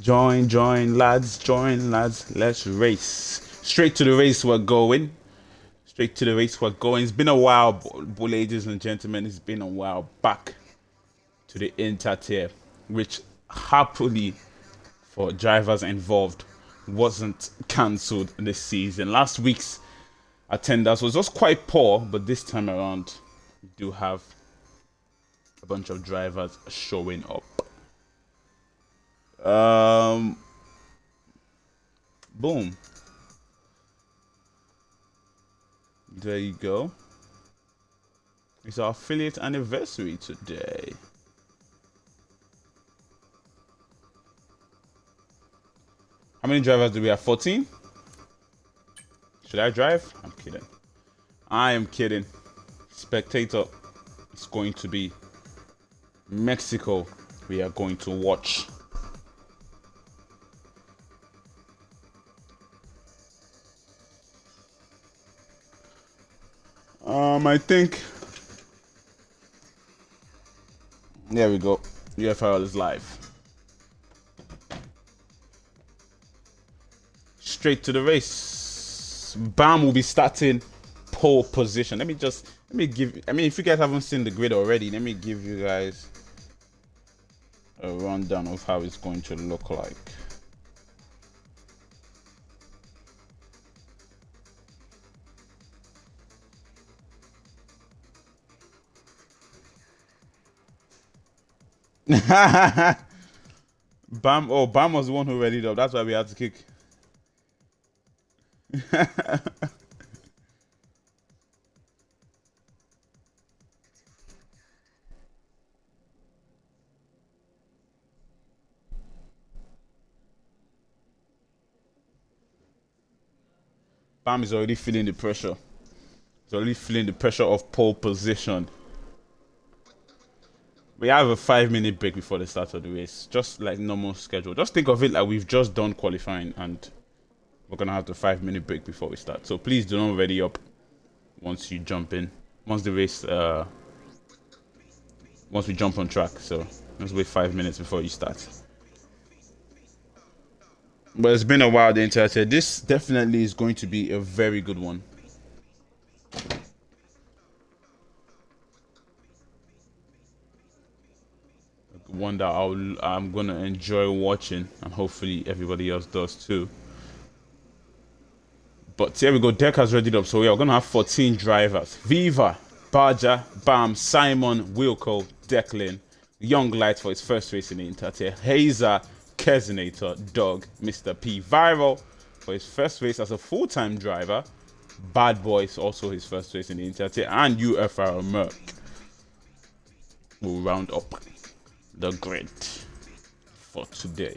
Join, lads, let's race. Straight to the race we're going. Straight to the race we're going. It's been a while, ladies and gentlemen. It's been a while back to the inter-tier, which happily for drivers involved wasn't cancelled this season. Last week's attendance was just quite poor, but this time around we do have a bunch of drivers showing up. Boom. There you go. It's our affiliate anniversary today. How many drivers do we have? 14? Should I drive? I'm kidding. I am kidding. Spectator. It's going to be Mexico. We are going to watch. I think. There we go. UFRL is live. Straight to the race. Bam will be starting pole position. Let me give. I mean, if you guys haven't seen the grid already, let me give you guys a rundown of how it's going to look like. Bam! Oh, Bam was the one who readied up. That's why we had to kick. Bam is already feeling the pressure. He's already feeling the pressure of pole position. We have a 5-minute break before the start of the race, just like normal schedule. Just think of it like we've just done qualifying and we're gonna have the 5-minute break before we start. So please do not ready up once you jump in. Once the race, once we jump on track. So let's wait 5 minutes before you start. But it's been a while, the entire day. This definitely is going to be a very good one. One that I'm gonna enjoy watching, and hopefully everybody else does too. But here we go. Deck has readied up, so we are gonna have 14 drivers: Viva, Baja, Bam, Simon, Wilco, Declan, Young Light for his first race in the Intertier, Hazer, Kezinator, Doug, Mr. P, Viral for his first race as a full-time driver, Bad Boys also his first race in the Intertier, and UFRL Merc will round up the grid for today.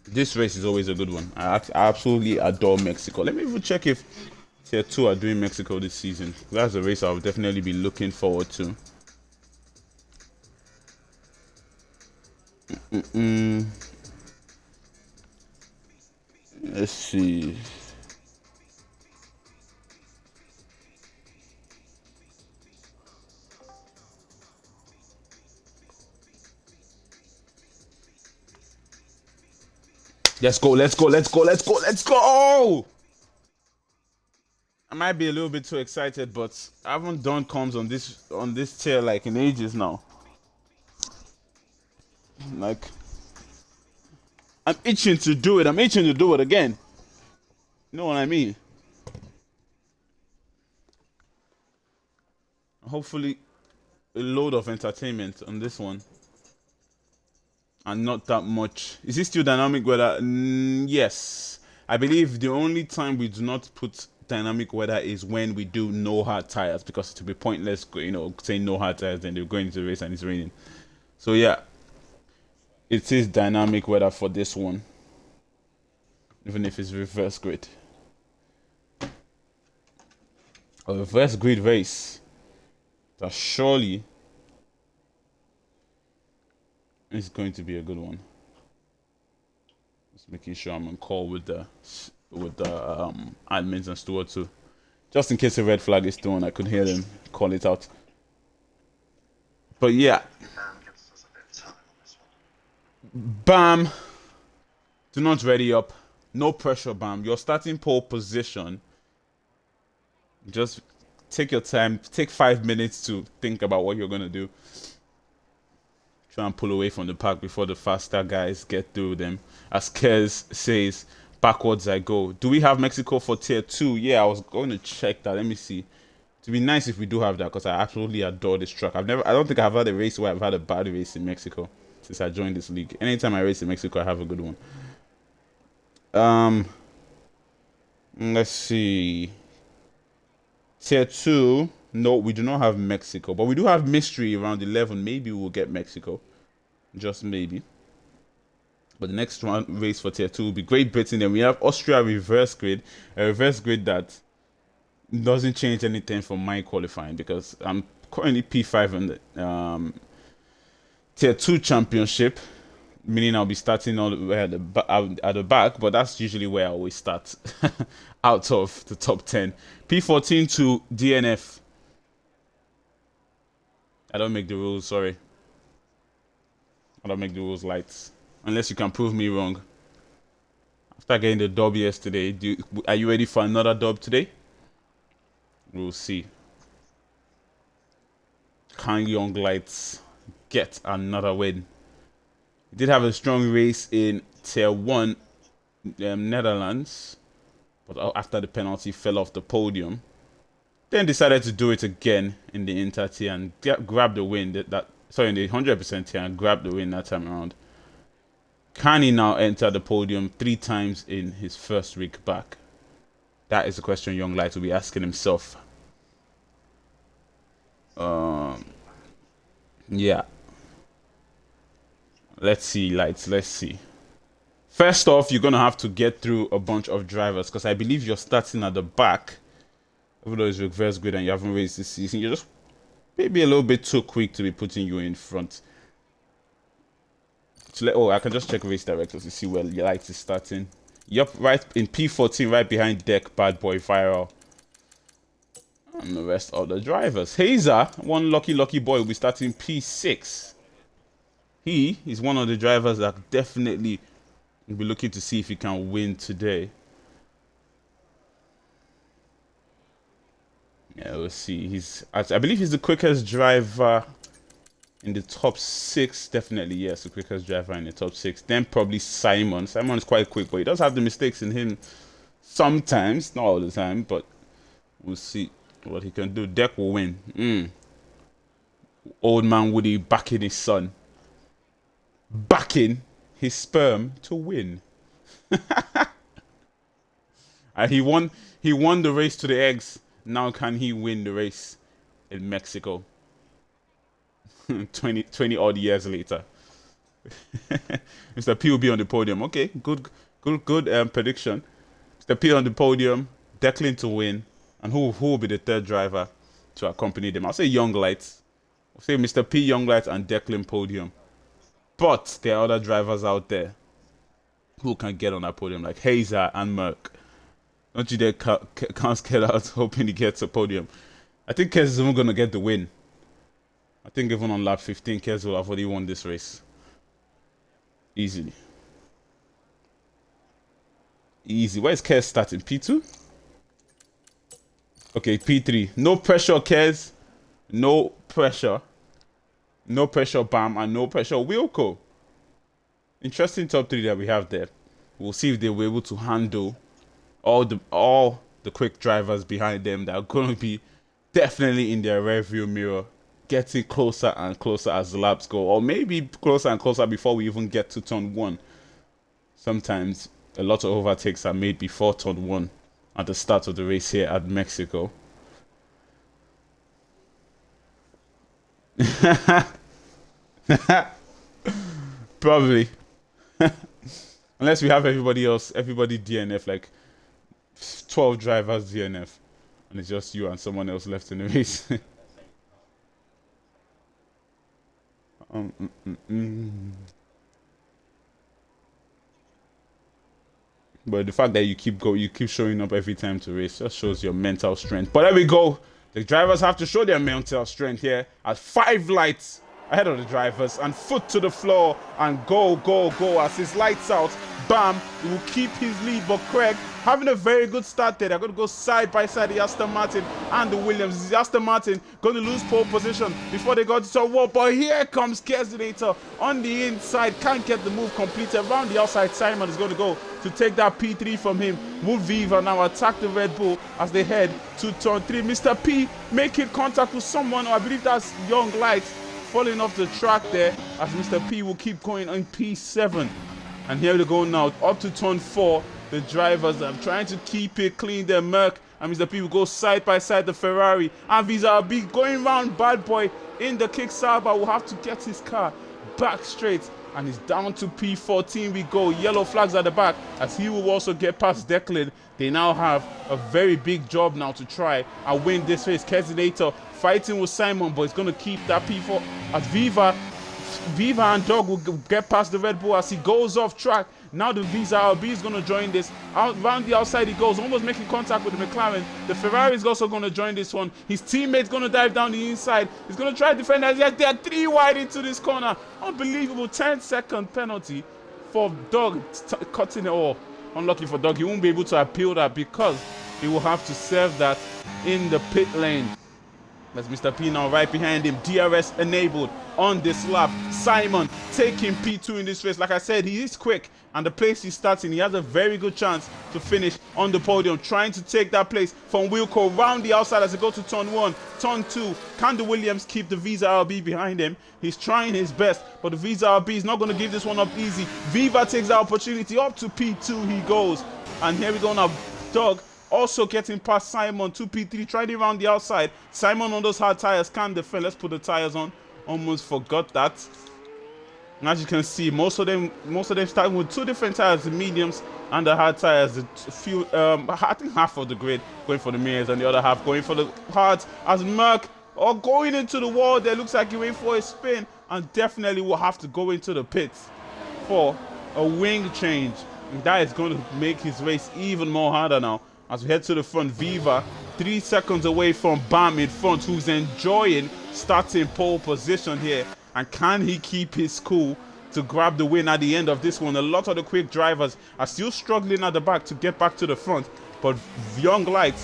This race is always a good one. I absolutely adore Mexico. Let me even check if Tier 2 are doing Mexico this season. That's a race I'll definitely be looking forward to. Let's see. Let's go! I might be a little bit too excited, but I haven't done comms on this tier like in ages now. Like, I'm itching to do it. I'm itching to do it again. You know what I mean? Hopefully, a load of entertainment on this one. And not that much. Is it still dynamic weather? Yes. I believe the only time we do not put dynamic weather is when we do no hard tires, because it would be pointless, saying no hard tires, then they're going into the race and it's raining. So yeah, it is dynamic weather for this one, even if it's reverse grid. A reverse grid race that surely is going to be a good one. Just making sure I'm on call with the admins and stewards too, just in case a red flag is thrown, I could hear them call it out. But yeah, Bam, do not ready up. No pressure, Bam. Your starting pole position. Just take your time. Take 5 minutes to think about what you're gonna do. Try and pull away from the pack before the faster guys get through them. As Kez says, backwards I go. Do we have Mexico for tier 2? Yeah, I was going to check that. Let me see. It'd be nice if we do have that, because I absolutely adore this truck. I don't think I've had a race where I've had a bad race in Mexico since I joined this league. Anytime I race in Mexico, I have a good one. Let's see. Tier 2. No, we do not have Mexico, but we do have mystery around 11. Maybe we'll get Mexico. Just maybe. But the next one race for tier 2 will be Great Britain. Then we have Austria reverse grid. A reverse grid that doesn't change anything from my qualifying, because I'm currently P5 in the tier 2 championship, meaning I'll be starting all the way at the back, but that's usually where I always start out of the top 10. P14 to DNF. I don't make the rules, sorry. I don't make the rules light, unless you can prove me wrong. After getting the dub yesterday, are you ready for another dub today? We'll see. Can Young Lights get another win? He did have a strong race in tier 1 Netherlands, but after the penalty fell off the podium. Then decided to do it again in the inter tier and grab the win. In the 100% tier, and grab the win that time around. Can he now enter the podium 3 times in his first week back? That is the question Young Light will be asking himself. Yeah. Let's see, Lights. Let's see. First off, you're going to have to get through a bunch of drivers, because I believe you're starting at the back. Even though it's reverse grid and you haven't raced this season, you're just maybe a little bit too quick to be putting you in front. I can just check race directors to see where Light is starting. Yup, right in P14, right behind Deck, Bad Boy, Viral, and the rest of the drivers. Hazer, one lucky boy, will be starting P6. He is one of the drivers that definitely will be looking to see if he can win today. Yeah, we'll see. I believe he's the quickest driver in the top 6. Definitely, yes, the quickest driver in the top 6. Then probably Simon. Simon is quite quick, but he does have the mistakes in him sometimes, not all the time. But we'll see what he can do. Deck will win. Old man Woody backing his son, backing his sperm to win. And he won the race to the eggs. Now can he win the race in Mexico 20 odd years later? Mr. P will be on the podium. Okay, good prediction. Mr. P on the podium, Declan to win, and who will be the third driver to accompany them? I'll say Young Lights. I'll say Mr. P, Young Lights, and Declan podium. But there are other drivers out there who can get on that podium, like Hazer and Merck. Don't you dare can't get out hoping he gets a podium. I think Kez is even going to get the win. I think even on lap 15, Kez will have already won this race. Easily. Easy. Where is Kez starting? P2? Okay, P3. No pressure, Kez. No pressure. No pressure, Bam. And no pressure, Wilco. Interesting top 3 that we have there. We'll see if they were able to handle all the quick drivers behind them that are going to be definitely in their rearview mirror, getting closer and closer as the laps go, or maybe closer and closer before we even get to turn 1. Sometimes a lot of overtakes are made before turn 1, at the start of the race here at Mexico. Probably. Unless we have everybody DNF, like 12 drivers DNF, and it's just you and someone else left in the race. um, mm, mm, mm. But the fact that you keep showing up every time to race just shows your mental strength. But there we go. The drivers have to show their mental strength here at 5 lights ahead of the drivers, and foot to the floor and go, go, go as his lights out. Bam, he will keep his lead, but Craig having a very good start there. They're going to go side by side, the Aston Martin and the Williams. The Aston Martin going to lose pole position before they got to turn 1, but here comes Kesinator on the inside, can't get the move completed. Around the outside, Simon is going to go to take that P3 from him. Will Viva now attack the Red Bull as they head to turn 3. Mr. P making contact with someone, I believe that's Young Light, falling off the track there as Mr. P will keep going on P7. And here they go now, up to turn 4. The drivers are trying to keep it clean. Their Merc and Mr. P will go side by side the Ferrari. And Visa B going round Bad Boy in the Kickstarter will have to get his car back straight. And he's down to P14 we go. Yellow flags at the back as he will also get past Declan. They now have a very big job now to try and win this race. Kesinator fighting with Simon, but he's going to keep that P4 as Viva and Dog will get past the Red Bull as he goes off track. Now the Visa RB is going to join this. Around the outside he goes, almost making contact with the McLaren. The Ferrari is also going to join this one. His teammate's going to dive down the inside. He's going to try to defend as they are 3 wide into this corner. Unbelievable 10-second penalty for Dog cutting it off. Unlucky for Dog, he won't be able to appeal that because he will have to serve that in the pit lane. That's Mr. P now right behind him. DRS enabled on this lap. Simon taking P2 in this race. Like I said, he is quick. And the place he starts in, he has a very good chance to finish on the podium. Trying to take that place from Wilco round the outside as they go to turn 1. Turn 2. Can the Williams keep the Visa RB behind him? He's trying his best, but the Visa RB is not going to give this one up easy. Viva takes the opportunity. Up to P2 he goes. And here we go now. Dog also getting past Simon to P3, tried it around the outside. Simon on those hard tires can't defend. Let's put the tires on. Almost forgot that. And as you can see, most of them starting with 2 different tires, the mediums and the hard tires. The few, I think half of the grid going for the mirrors and the other half going for the hards. As Merc going into the wall there, looks like he went for a spin and definitely will have to go into the pits for a wing change. And that is going to make his race even more harder now. As we head to the front, Viva 3 seconds away from Bam in front, who's enjoying starting pole position here. And can he keep his cool to grab the win at the end of this one? A lot of the quick drivers are still struggling at the back to get back to the front. But Young Light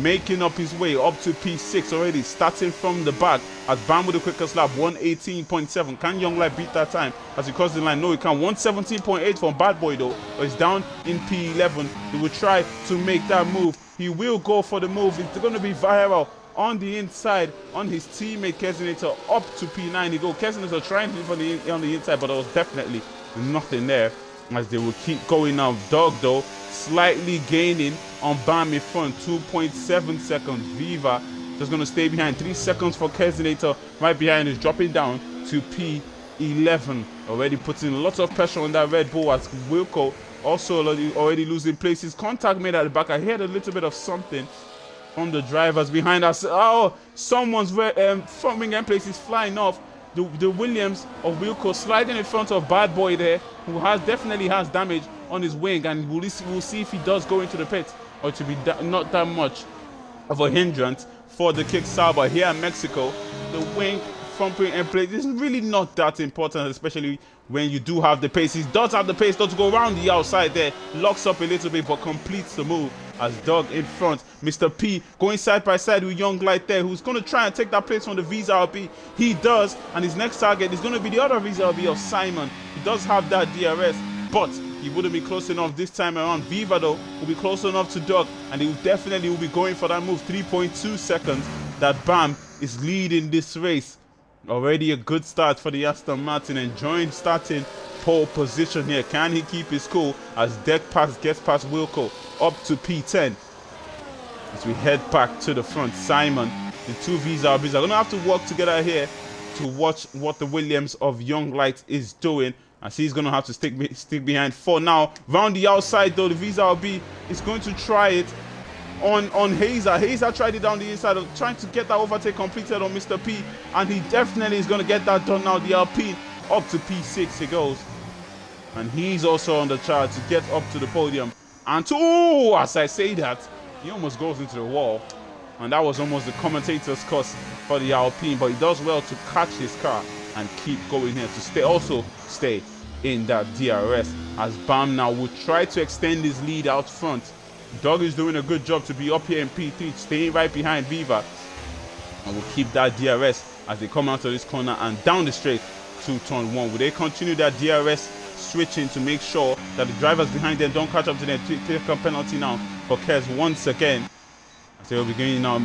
making up his way up to P6 already, starting from the back as Bam with the quickest lap, 118.7. Can Young Light beat that time as he crosses the line? No, he can't. 117.8 from Bad Boy though, but he's down in P11. He will try to make that move. He will go for the move. It's going to be viral on the inside on his teammate Kesinator. Up to P9 he go. Kesinator trying to do on the inside, but there was definitely nothing there as they will keep going now. Dog though slightly gaining on Bam in front, 2.7 seconds. Viva just going to stay behind. 3 seconds for Kesinator right behind is dropping down to P11. Already putting lots of pressure on that Red Bull as Wilco also already losing places. Contact made at the back. I heard a little bit of something from the drivers behind us. Oh, someone's front wing end plate is flying off. The Williams of Wilco sliding in front of Bad Boy there, who definitely has damage on his wing, and we'll see if he does go into the pit or to be not that much of a hindrance for the Kickstarter. Here in Mexico, the wing front wing end plate is really not that important, especially when you do have the pace. He does have the pace, to go around the outside there, locks up a little bit, but completes the move as Dog in front. Mr. P going side by side with Young Light there, who's going to try and take that place from the Visa RB. He does, and his next target is going to be the other Visa RB of Simon. He does have that DRS, but he wouldn't be close enough this time around. Viva though will be close enough to Dog, and he definitely will be going for that move. 3.2 seconds that Bam is leading this race. Already a good start for the Aston Martin, enjoying starting pole position here. Can he keep his cool as Deck Pass gets past Wilco up to P10? As we head back to the front, Simon, the two VZRBs are going to have to work together here to watch what the Williams of Young Light is doing, as he's going to have to stick behind for now. Round the outside though, the VZRB is going to try it on Hazer. Hazer tried it down the inside, of trying to get that overtake completed on Mr. P, and he definitely is going to get that done now. The Alpine up to P6 he goes, and he's also on the chart to get up to the podium. And as I say that, he almost goes into the wall, and that was almost the commentator's curse for the Alpine, but he does well to catch his car and keep going here to stay in that DRS, as Bam now will try to extend his lead out front. Dog is doing a good job to be up here in P3, staying right behind Viva, and will keep that DRS as they come out of this corner and down the straight to turn 1. Will they continue that DRS switching to make sure that the drivers behind them don't catch up to them? Take a penalty now for Kez once again. So we'll be going now.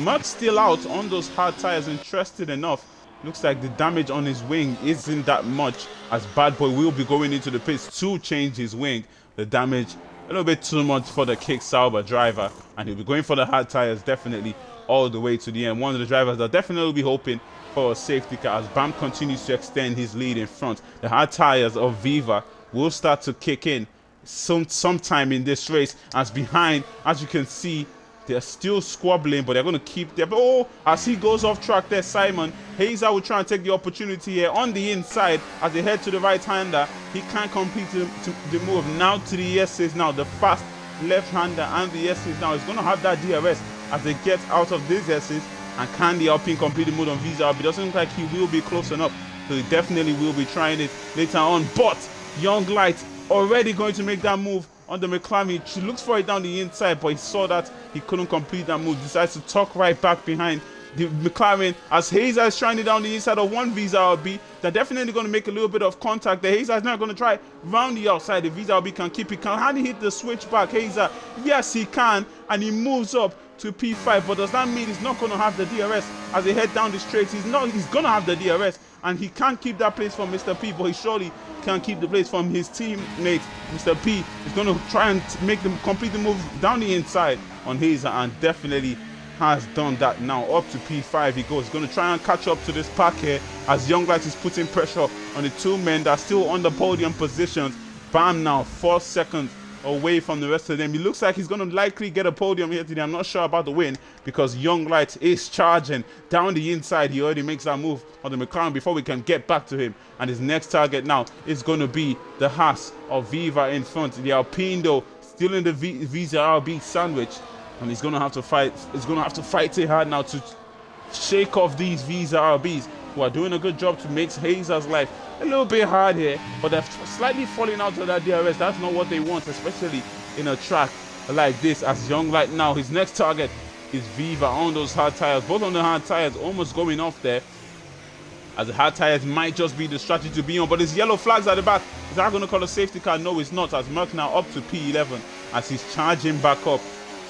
Mud's still out on those hard tires, interested enough. Looks like the damage on his wing isn't that much, as Bad Boy will be going into the pits to change his wing. The damage a little bit too much for the Kick Sauber driver, and he'll be going for the hard tires definitely all the way to the end. One of the drivers that definitely will be hoping for a safety car as Bam continues to extend his lead in front. The hard tires of Viva will start to kick in sometime in this race, as behind, as you can see, they're still squabbling, but they're going to keep their... as he goes off track there, Simon Hazer will try and take the opportunity here on the inside as they head to the right-hander. He can't complete the move now to the S's now. The fast left-hander and the S's now is going to have that DRS as they get out of these S's. And can the Alpine complete the move on Visa? It doesn't look like he will be close enough, so he definitely will be trying it later on. But Young Light already going to make that move on the McLaren. She looks for it down the inside, but he saw that he couldn't complete that move. Decides to tuck right back behind the McLaren as Hazer is trying it down the inside of one Visa RB. They're definitely going to make a little bit of contact. The Hazer is not going to try round the outside. The Visa RB can keep it. Can he hit the switch back? Hazer, yes he can, and he moves up to P5, but does that mean he's not going to have the DRS as they head down the straight? He's going to have the DRS, and he can't keep that place from Mr. P, but he surely can keep the place from his teammate. Mr. P is going to try and make them complete the move down the inside on Hazer, and definitely has done that now. Up to P5 he goes. He's going to try and catch up to this pack here as Young Light is putting pressure on the two men that are still on the podium positions. Bam now 4 seconds away from the rest of them. He looks like he's going to likely get a podium here today. I'm not sure about the win because Young Light is charging down the inside. He already makes that move on the McLaren before we can get back to him. And his next target now is going to be the Haas of Viva in front. The Alpine though still in the Visa RB sandwich, and he's going to have to fight. He's going to have to fight it hard now to shake off these Visa RBs who are doing a good job to make Hazer's life a little bit hard here, but they're slightly falling out of that DRS. That's not what they want, especially in a track like this. As Young Light now, his next target is Viva on those hard tires. Both on the hard tires almost going off there, as the hard tires might just be the strategy to be on, but there's yellow flags at the back. Is that going to call a safety car? No, it's not, as Merck now up to P11 as he's charging back up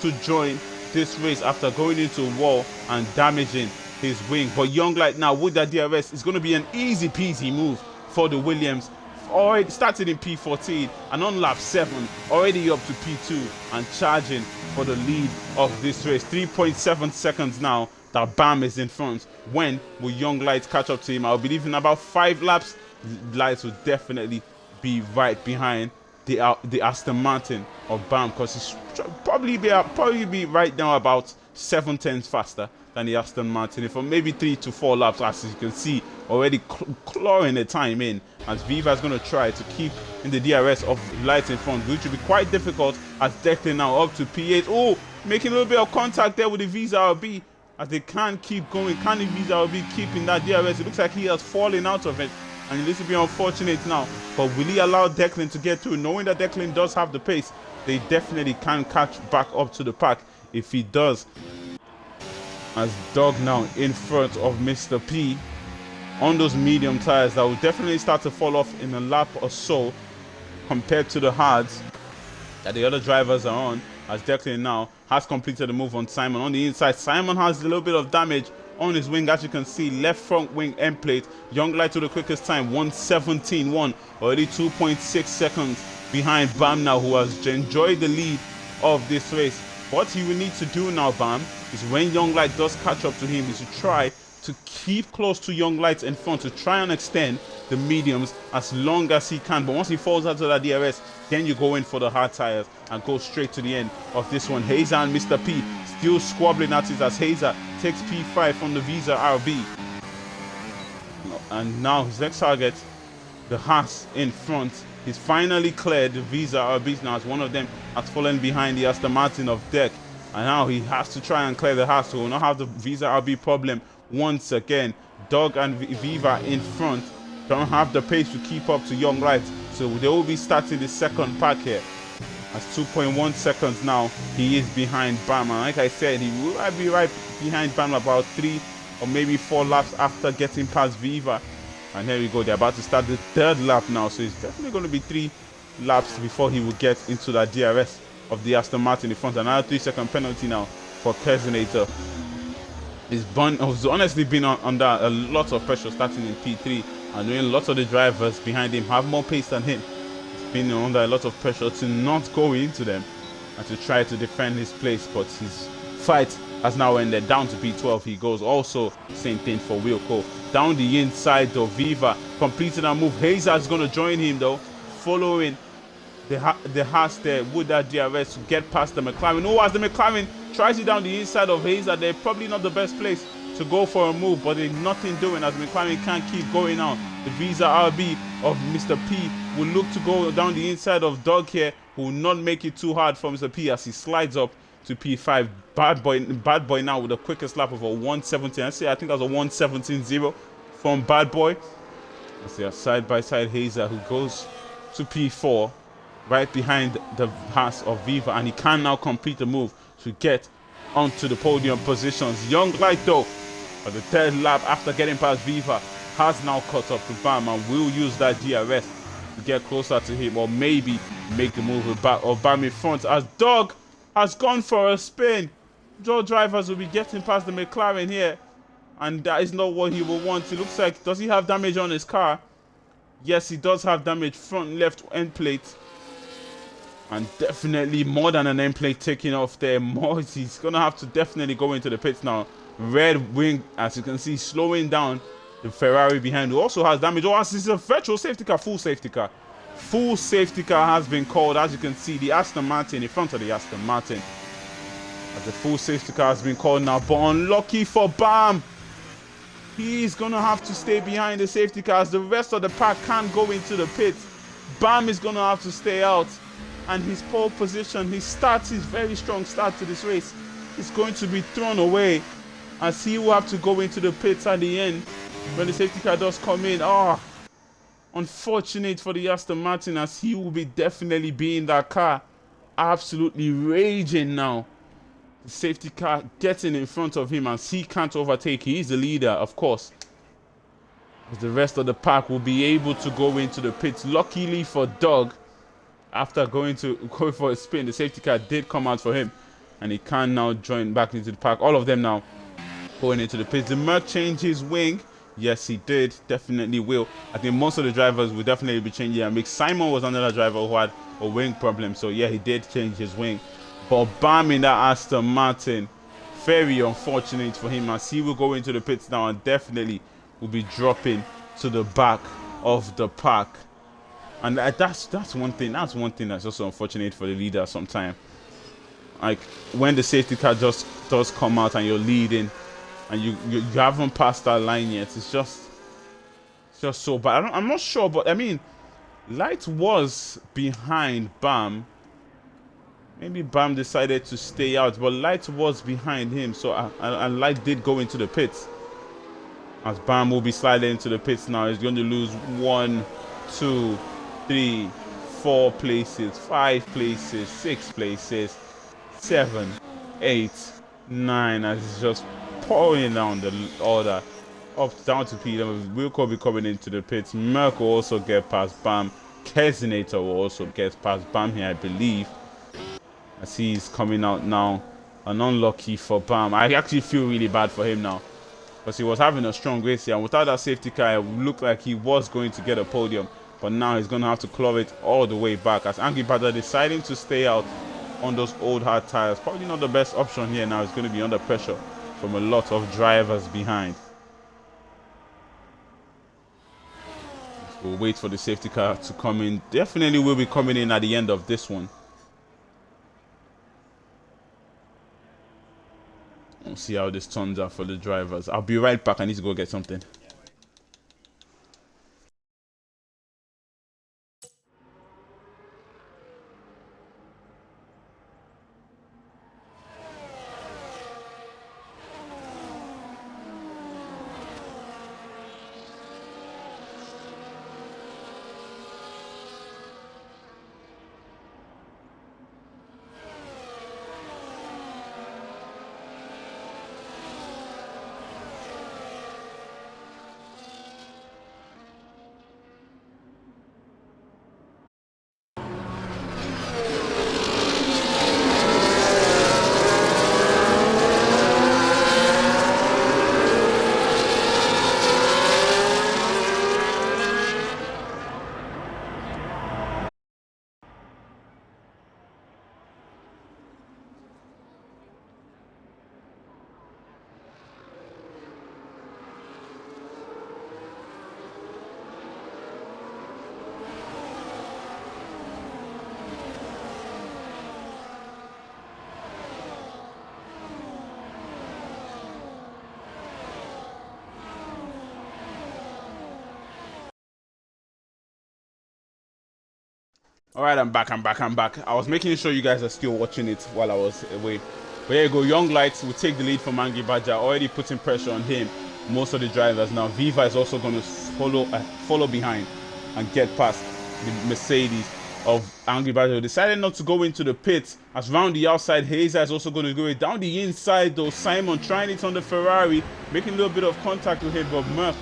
to join this race after going into a wall and damaging his wing. But Young Light now with that DRS is going to be an easy peasy move for the Williams. Already started in P14 and on lap 7 already up to P2 and charging for the lead of this race. 3.7 seconds now that Bam is in front. When will Young Light catch up to him? I believe in about 5 laps Lights will definitely be right behind the Aston Martin of Bam, because he's probably be right now about 7 tenths faster than the Aston Martin for maybe 3 to 4 laps, as you can see already clawing the time in, as Viva is going to try to keep in the DRS of Lights in front, which will be quite difficult as Declan now up to P8. Making a little bit of contact there with the Visa RB as they can't keep going. Can the Visa RB keep in that DRS? It looks like he has fallen out of it, and it needs to be unfortunate now, but will he allow Declan to get through? Knowing that Declan does have the pace, they definitely can catch back up to the pack if he does. As Dog now in front of Mr. P on those medium tires that will definitely start to fall off in a lap or so compared to the hards that the other drivers are on, as Declan now has completed the move on Simon. On the inside, Simon has a little bit of damage on his wing, as you can see, left front wing end plate. Young Light to the quickest time, 1:17.1, already 2.6 seconds behind Bam now, who has enjoyed the lead of this race What he will need to do now, Bam, is when Young Light does catch up to him, is to try to keep close to Young Light in front, to try and extend the mediums as long as he can. But once he falls out of that DRS, then you go in for the hard tires and go straight to the end of this one. Hazer and Mr. P still squabbling at it as Hazer takes P5 from the Visa RB. And now his next target, the Haas in front. He's finally cleared the Visa RBs now, as one of them has fallen behind the Aston Martin of Deck. And now he has to try and clear the Haas, so will not have the Visa RB problem once again. Dog and Viva in front don't have the pace to keep up to Young Light, so they will be starting the second pack here. As 2.1 seconds now, he is behind Bam. And like I said, he will be right behind Bam about 3 or maybe 4 laps after getting past Viva. And here we go, they're about to start the third lap now, so it's definitely going to be 3 laps before he will get into that DRS of the Aston Martin in front. Another 3-second penalty now for Kersinator. He's honestly been under a lot of pressure starting in P3, and doing lots of the drivers behind him have more pace than him. He's been under a lot of pressure to not go into them and to try to defend his place, but his fight has now ended. Down to P12 he goes. Also same thing for Wilco. Down the inside of Viva, completing a move. Hazer is going to join him though, following the Haas there with that DRS to get past the McLaren. Oh, as the McLaren tries it down the inside of Hazer, they're probably not the best place to go for a move, but they're nothing doing as McLaren can't keep going out. The Visa RB of Mr. P will look to go down the inside of Doug here, who will not make it too hard for Mr. P as he slides up to P5. Bad boy now with the quickest lap of a 117. I think that's a 117.0 from Bad Boy. I see a side-by-side Hazer who goes to P4 right behind the Haas of Viva, and he can now complete the move to get onto the podium positions. Young Light though, for the third lap after getting past Viva, has now caught up to Bam and will use that DRS to get closer to him, or maybe make the move with Bam in front, as Dog has gone for a spin. Joe drivers will be getting past the McLaren here, and that is not what he will want. It looks like, does he have damage on his car? Yes, he does have damage, front left end plate, and definitely more than an end plate taking off there. More, he's gonna have to definitely go into the pits now. Red Wing, as you can see, slowing down the Ferrari behind, who also has damage. Oh, this is a virtual safety car, full safety car. Full safety car has been called. As you can see, the Aston Martin in front of the Aston Martin, as the full safety car has been called now. But unlucky for Bam, he's gonna have to stay behind the safety car as the rest of the pack can't go into the pits. Bam is gonna have to stay out, and his pole position, his very strong start to this race, is going to be thrown away, as he will have to go into the pits at the end when the safety car does come in. Unfortunate for the Aston Martin, as he will be definitely be in that car, absolutely raging now. The safety car getting in front of him as he can't overtake. He is the leader, of course, as the rest of the pack will be able to go into the pits. Luckily for Doug, after going for a spin, the safety car did come out for him, and he can now join back into the pack. All of them now going into the pits. Did Merc change his wing? Yes, he did. Definitely will. I think most of the drivers will definitely be changing. And Mick Simon was another driver who had a wing problem, so yeah, he did change his wing. But Bam in that Aston Martin, very unfortunate for him, as he will go into the pits now and definitely will be dropping to the back of the pack. And that's one thing. That's one thing that's also unfortunate for the leader sometimes. Like when the safety car just does come out and you're leading, and you haven't passed that line yet. It's just so bad. I'm not sure, but I mean, Light was behind Bam. Maybe Bam decided to stay out, but Light was behind him. So and Light did go into the pits. As Bam will be sliding into the pits now, he's going to lose 1, 2, 3, 4 places, 5 places, 6 places, 7, 8, 9. As it's just pouring down the order down to Peter. Wilco be coming into the pits. Merc will also get past Bam. Kesinator will also get past Bam here, I believe. I see he's coming out now. And unlucky for Bam. I actually feel really bad for him now, because he was having a strong race here, and without that safety car, it looked like he was going to get a podium. But now he's going to have to claw it all the way back, as Angry Bada deciding to stay out on those old hard tires. Probably not the best option here now. It's going to be under pressure from a lot of drivers behind. We'll wait for the safety car to come in. Definitely will be coming in at the end of this one. We'll see how this turns out for the drivers. I'll be right back. I need to go get something. All right, I'm back. I was making sure you guys are still watching it while I was away. But here you go. Young Lights will take the lead from Angry Badger, already putting pressure on him. Most of the drivers now. Viva is also going to follow behind and get past the Mercedes of Angry Badger. Decided not to go into the pits, as round the outside, Hazer is also going to go down the inside though. Simon trying it on the Ferrari, making a little bit of contact with him, but Merck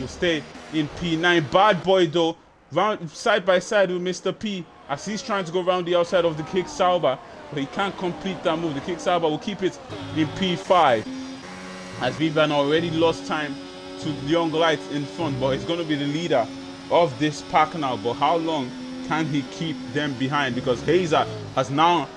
will stay in P9. Bad Boy though, round side by side with Mr. P, as he's trying to go around the outside of the Kick Sauber, but he can't complete that move. The Kick Sauber will keep it in P5, as Vivian already lost time to Young Lights in front, but he's going to be the leader of this pack now. But how long can he keep them behind? Because Hazer has now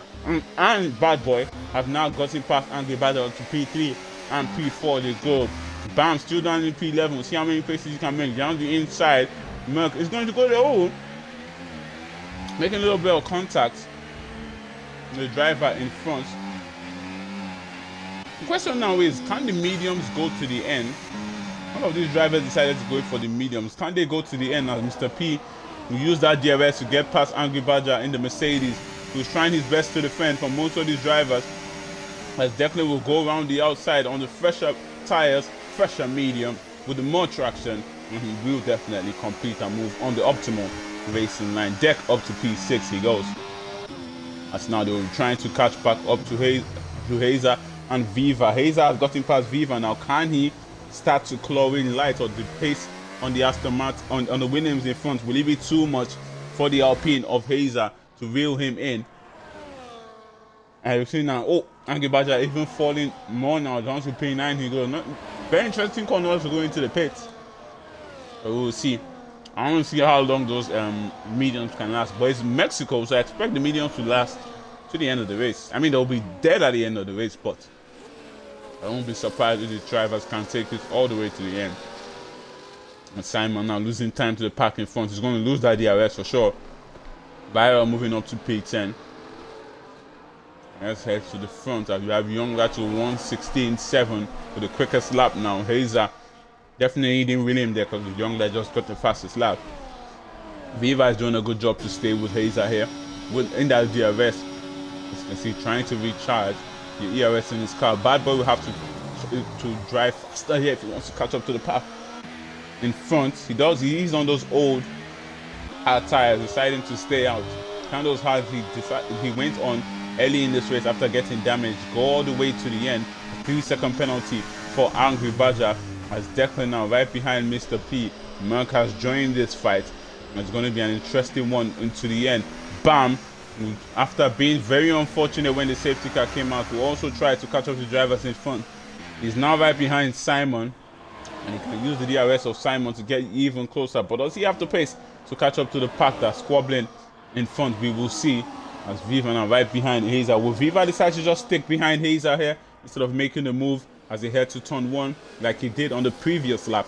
and Bad Boy have now gotten past Angry Battle to P3 and P4. They go bam, still down in P11. We'll see how many places you can make down the inside. Merck is going to go there, making a little bit of contact with the driver in front. The question now is, can the mediums go to the end? One of these drivers decided to go for the mediums. Can they go to the end? As Mr. P will use that DRS to get past Angry Badger in the Mercedes, who's trying his best to defend from most of these drivers. As definitely will go around the outside on the fresher tires, fresher medium with the more traction, and he will definitely complete and move on the optimal racing line. Deck up to P6 he goes. As now they're trying to catch back up to Hazer and Viva. Hazer has gotten past Viva now. Can he start to claw in light, or the pace on the Aston Martin, on the Williams in front, will it be too much for the Alpine of Hazer to reel him in? And you see now, Angry Badger even falling more now, down to P9 he goes. Very interesting corners to go into the pits. But we will see. I want to see how long those mediums can last. But it's Mexico, so I expect the mediums to last to the end of the race. I mean, they'll be dead at the end of the race, but I won't be surprised if the drivers can take it all the way to the end. And Simon now losing time to the pack in front. He's going to lose that DRS for sure. Byron moving up to P10. Let's head to the front as we have Young Lad to 1:16.7 with the quickest lap now. Hazer definitely didn't win him there because the Young Lad just got the fastest lap. Viva is doing a good job to stay with Hazer here. In that DRS, as you can see, trying to recharge the ERS in his car. Bad Boy will have to drive faster here if he wants to catch up to the pack in front. He's on those old hard tires, deciding to stay out. Kind of hard. He went on early in this race after getting damaged. Go all the way to the end. A 3-second penalty for Angry Badger, as Declan now right behind Mr. P. Merck has joined this fight. It's going to be an interesting one into the end. Bam! After being very unfortunate when the safety car came out, we also tried to catch up the drivers in front. He's now right behind Simon, and he can use the DRS of Simon to get even closer. But does he have the pace to catch up to the pack that's squabbling in front? We will see. As Viva now right behind Hazer. Will Viva decide to just stick behind Hazer here instead of making the move as he head to turn 1 like he did on the previous lap?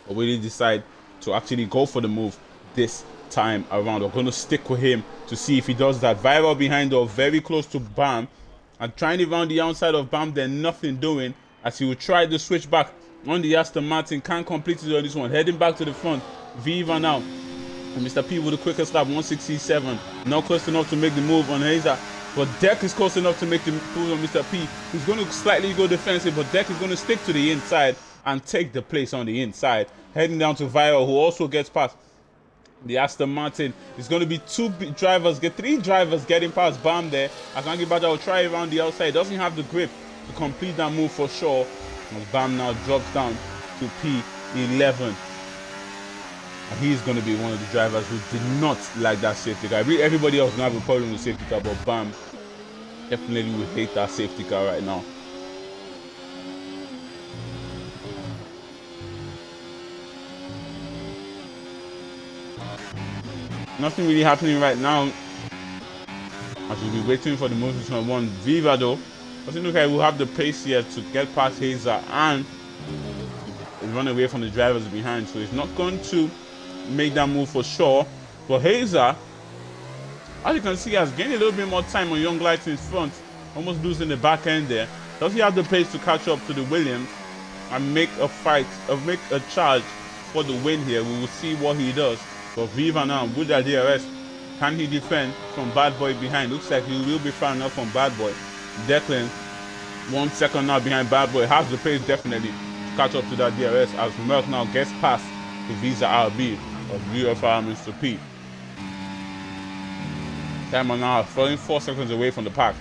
Or will he decide to actually go for the move this time around? We're going to stick with him to see if he does that. Viral behind or very close to Bam. And trying it around the outside of Bam, then nothing doing as he will try to switch back on the Aston Martin. Can't complete it on this one. Heading back to the front. Viva now. And Mr. P with the quickest lap, 167. Not close enough to make the move on Hazer. But Deck is close enough to make the move on Mr. P. He's going to slightly go defensive, but Deck is going to stick to the inside and take the place on the inside. Heading down to Viral, who also gets past the Aston Martin. It's going to be three drivers getting past Bam there. Akangi Baja will try around the outside. Doesn't have the grip to complete that move for sure. As Bam now drops down to P11. And he's going to be one of the drivers who did not like that safety car. Everybody else going to have a problem with safety car, but Bam definitely will hate that safety car right now. Nothing really happening right now as we'll be waiting for the move to turn 1. Viva though, doesn't look like we'll have the pace here to get past Hazer and run away from the drivers behind, so he's not going to make that move for sure. But Hazer, as you can see, has gained a little bit more time on Young Lights in front, almost losing the back end there. Does he have the pace to catch up to the Williams and make a fight, or make a charge for the win here? We will see what he does. But Viva now with that DRS, can he defend from Bad Boy behind? Looks like he will be far enough from Bad Boy. Declan, 1 second now behind Bad Boy, has the pace definitely to catch up to that DRS as Merck now gets past the Visa RB of UFRL Mr. P. Timer now falling 4 seconds away from the pack.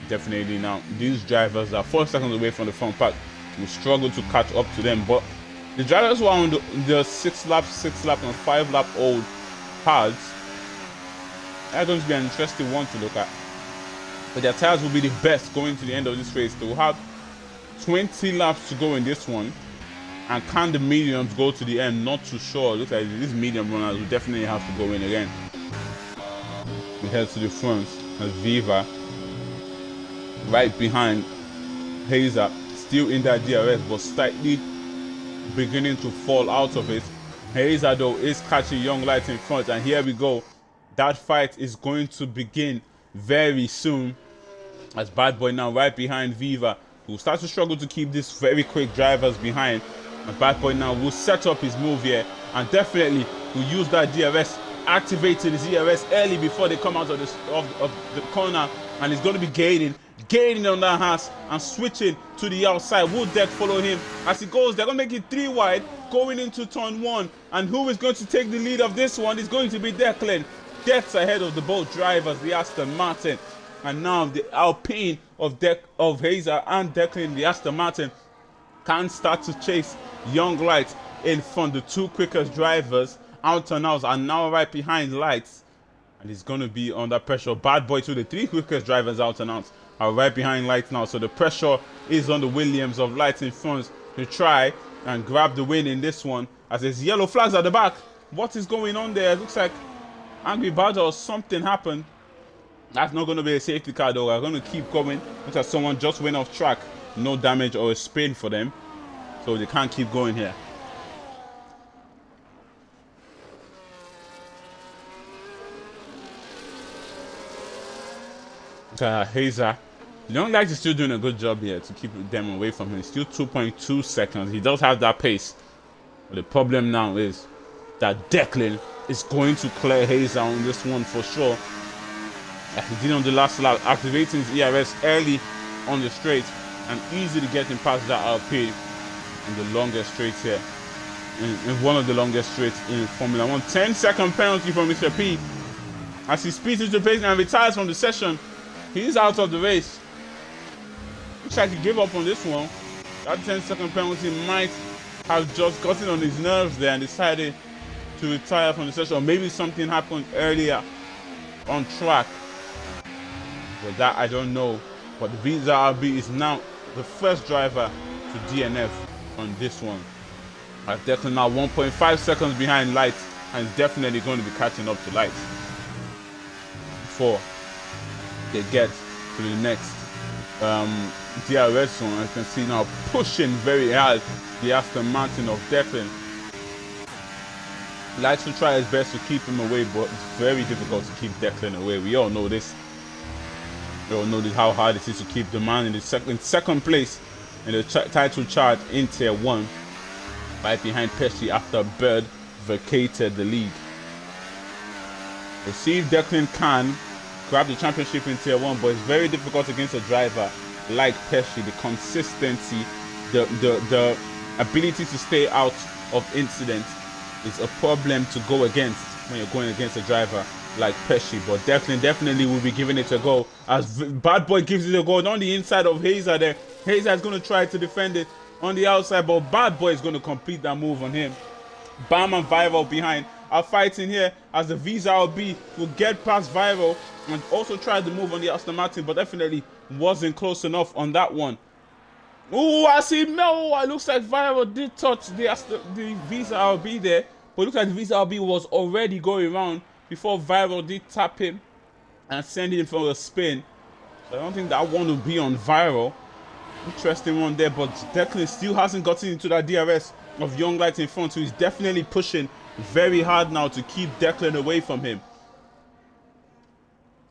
Definitely now, these drivers are 4 seconds away from the front pack. We struggle to catch up to them, but the drivers who are on the 6 lap, and 5 lap old pads are going to be an interesting one to look at. But their tires will be the best going to the end of this race. They will have 20 laps to go in this one. And can the mediums go to the end? Not too sure. Looks like these medium runners will definitely have to go in again. We head to the front as Viva right behind Hazer, still in that DRS, but slightly beginning to fall out of it. Hazer though is catching Young Lights in front, and here we go. That fight is going to begin very soon as Bad Boy now right behind Viva, who starts to struggle to keep these very quick drivers behind. And Bad Boy now will set up his move here and definitely will use that DRS, activating his DRS early before they come out of the corner, and he's going to be gaining on that Haas and switching to the outside. Will Deck follow him as he goes? They're going to make it 3 wide going into turn 1, and who is going to take the lead of this one is going to be Declan. Deck's ahead of the both drivers, the Aston Martin, and now the Alpine of Hazer and Declan, the Aston Martin, can start to chase Young Lights in front. The 2 quickest drivers out and out are now right behind Lights, and he's going to be under pressure. Bad Boy to the 3 quickest drivers out and out are right behind Lights now, so the pressure is on the Williams of Lights in front to try and grab the win in this one as there's yellow flags at the back. What is going on there? It looks like Angry Badger or something happened. That's not going to be a safety car though. We're going to keep going. Looks like someone just went off track. No damage or a spin for them, so they can't keep going here. Hazer, Young Lights is still doing a good job here to keep them away from him. Still 2.2 seconds. He does have that pace, but the problem now is that Declan is going to clear Hazer on this one for sure. Like he did on the last lap, activating his ERS early on the straight and easily getting past that RP in the longest straight here. In one of the longest straights in Formula 1. 10-second penalty for Mr. P as he speeds into pace and retires from the session. He's out of the race. Looks like he gave up on this one. That 10-second penalty might have just gotten on his nerves there and decided to retire from the session. Or maybe something happened earlier on track. But that I don't know. But the Visa RB is now the first driver to DNF on this one. As Declan now 1.5 seconds behind Lights and is definitely going to be catching up to Lights before they get to the next DRS zone. As you can see now, pushing very hard the Aston Martin of Declan. Likes to try his best to keep him away, but it's very difficult to keep Declan away. We all know this. We all know how hard it is to keep the man in the second place in the title chart in Tier 1, right behind Pesci after Bird vacated the league. We'll see if Declan can grab the championship in Tier 1, but it's very difficult against a driver like Pesci. The consistency, the ability to stay out of incidents is a problem to go against when you're going against a driver like Pesci. But Declan definitely will be giving it a go, as Bad Boy gives it a go on the inside of Hazer there. Hazer is going to try to defend it on the outside, but Bad Boy is going to complete that move on him. Bam and Viral behind are fighting here, as the Visa RB will get past Viral and also try the move on the Aston Martin, but definitely wasn't close enough on that one. Oh, I see. No, it looks like Viral did touch the Visa RB there, but it looks like the Visa RB was already going around before Viral did tap him and send him for a spin. So I don't think that one will be on Viral. Interesting one there, but Declan still hasn't gotten into that DRS of Young Light in front, so he's definitely pushing very hard now to keep Declan away from him.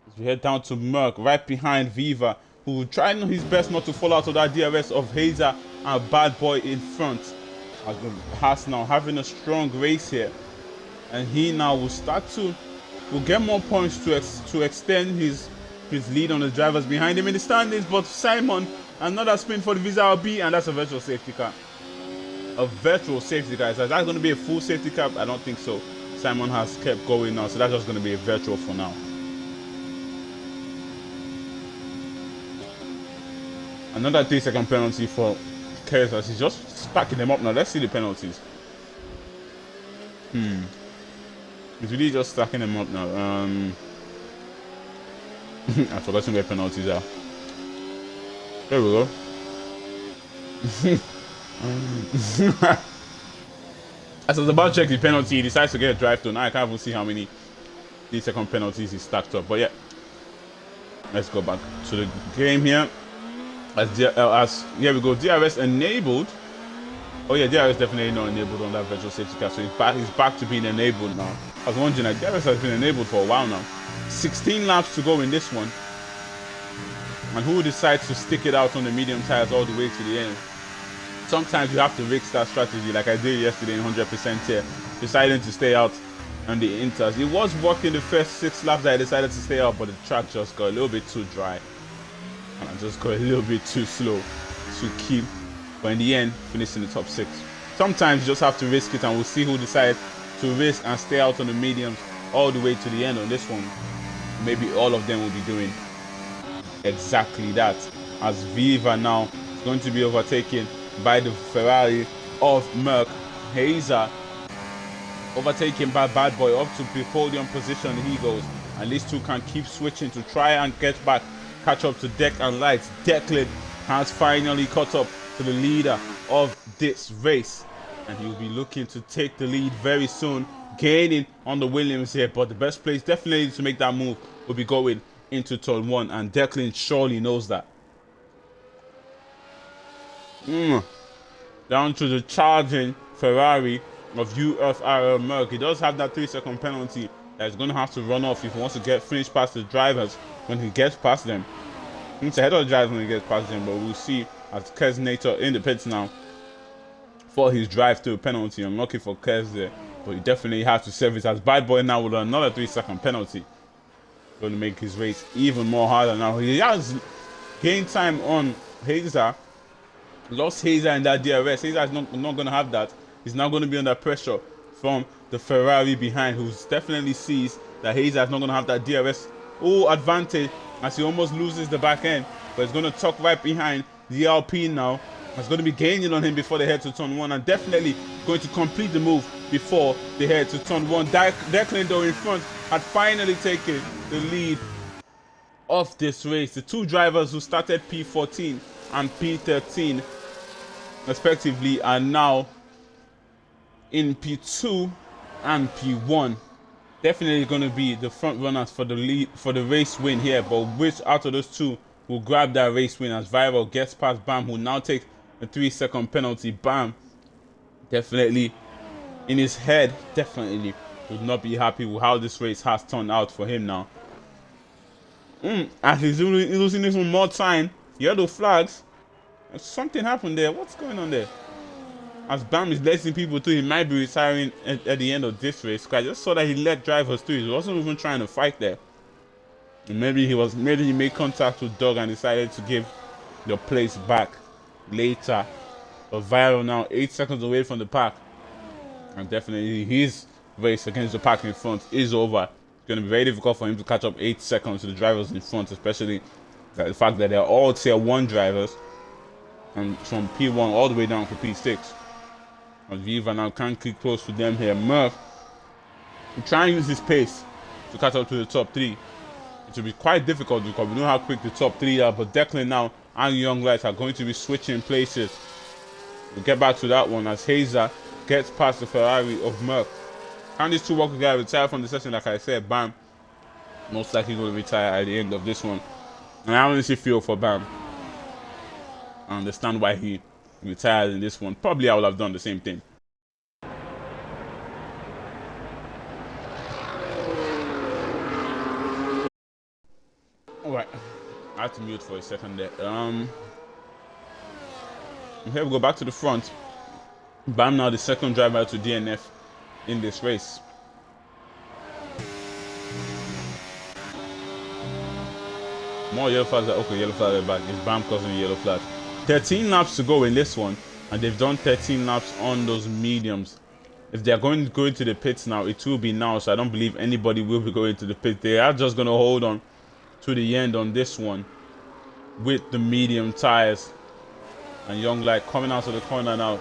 As we head down to Merck, right behind Viva, who will try his best not to fall out of that DRS of Hazer and Bad Boy in front. As Haas now having a strong race here, and he now will get more points to extend his lead on the drivers behind him in the standings. But Simon, another spin for the Visa RB, and that's a virtual safety car. A virtual safety car. So is that going to be a full safety car? I don't think so. Simon has kept going now, so that's just going to be a virtual for now. Another 3-second penalty for Kez, as he's just stacking them up now. Let's see the penalties. He's really just stacking them up now. I forgot where penalties are. There we go. As I was about to check the penalty, he decides to get a drive to. Now I can't even see how many 3-second penalties he stacked up. But yeah, let's go back to the game here. Here we go. DRS enabled. Oh yeah, DRS definitely not enabled on that virtual safety car. So he's back to being enabled now. I was wondering, like, DRS has been enabled for a while now. 16 laps to go in this one. And who decides to stick it out on the medium tires all the way to the end? Sometimes you have to risk that strategy, like I did yesterday in 100% here, deciding to stay out on the inters. It was working the first 6 laps that I decided to stay out, but the track just got a little bit too dry. And I just got a little bit too slow to keep. But in the end, finished in the top 6. Sometimes you just have to risk it, and we'll see who decides to risk and stay out on the mediums all the way to the end on this one. Maybe all of them will be doing exactly that, as Viva now is going to be overtaken by the Ferrari of Merck. Hazer overtaken by Bad Boy up to the podium position. He goes, and these two can keep switching to try and catch up to Deck and Lights. Declan has finally caught up to the leader of this race, and he'll be looking to take the lead very soon, gaining on the Williams here. But the best place definitely to make that move will be going into turn 1, and Declan surely knows that. Down to the charging Ferrari of UFRL Merck. He does have that 3-second penalty that he's going to have to run off if he wants to finish past the drivers when he gets past them. He's ahead of the drivers when he gets past them, but we'll see, as Keznator in the pits now for his drive to a penalty. Unlucky for Kez there, but he definitely has to serve it, as Bad Boy now with another 3-second penalty. Going to make his race even more harder now. He has gained time on Hazer. Lost Hazer in that DRS. Hazer is not going to have that. He's now going to be under pressure from the Ferrari behind, who definitely sees that Hazer is not going to have that DRS advantage, as he almost loses the back end. But he's going to tuck right behind the Alpine now. He's going to be gaining on him before they head to turn 1, and definitely going to complete the move before they head to turn 1. Declan, though, in front, had finally taken the lead of this race. The two drivers who started P14 and P13 respectively are now in P2 and P1. definitely going to be the front runners for the lead for the race win here. But which out of those two will grab that race win as Viral gets past Bam, who now takes a 3-second penalty. Bam, definitely in his head, definitely would not be happy with how this race has turned out for him now. As he's losing this one more time, yellow flags. Something happened there. What's going on there? As Bam is letting people through, he might be retiring at the end of this race. I just saw that he let drivers through. He wasn't even trying to fight there. And maybe he made contact with Doug and decided to give the place back later. But Viral now 8 seconds away from the pack. And definitely his race against the pack in front is over. It's going to be very difficult for him to catch up 8 seconds to the drivers in front, especially the fact that they're all tier 1 drivers. And from P1 all the way down to P6. As Viva now can't keep close to them here. Murph will try and use his pace to catch up to the top 3. It will be quite difficult because we know how quick the top 3 are. But Declan now and Young Light are going to be switching places. We'll get back to that one as Hazer gets past the Ferrari of Murph. Can these two walker guys retire from the session? Like I said, Bam most likely going to retire at the end of this one. And I honestly feel for Bam. I understand why he retired in this one. Probably I would have done the same thing. Alright. I had to mute for a second there. Here we go back to the front. Bam now the second driver to DNF in this race. More yellow flags. Okay, yellow flags are back. It's Bam causing yellow flags. 13 laps to go in this one, and they've done 13 laps on those mediums. If they're going to go into the pits now, it will be now, so I don't believe anybody will be going to the pit. They are just going to hold on to the end on this one with the medium tires. And Young Light coming out of the corner now.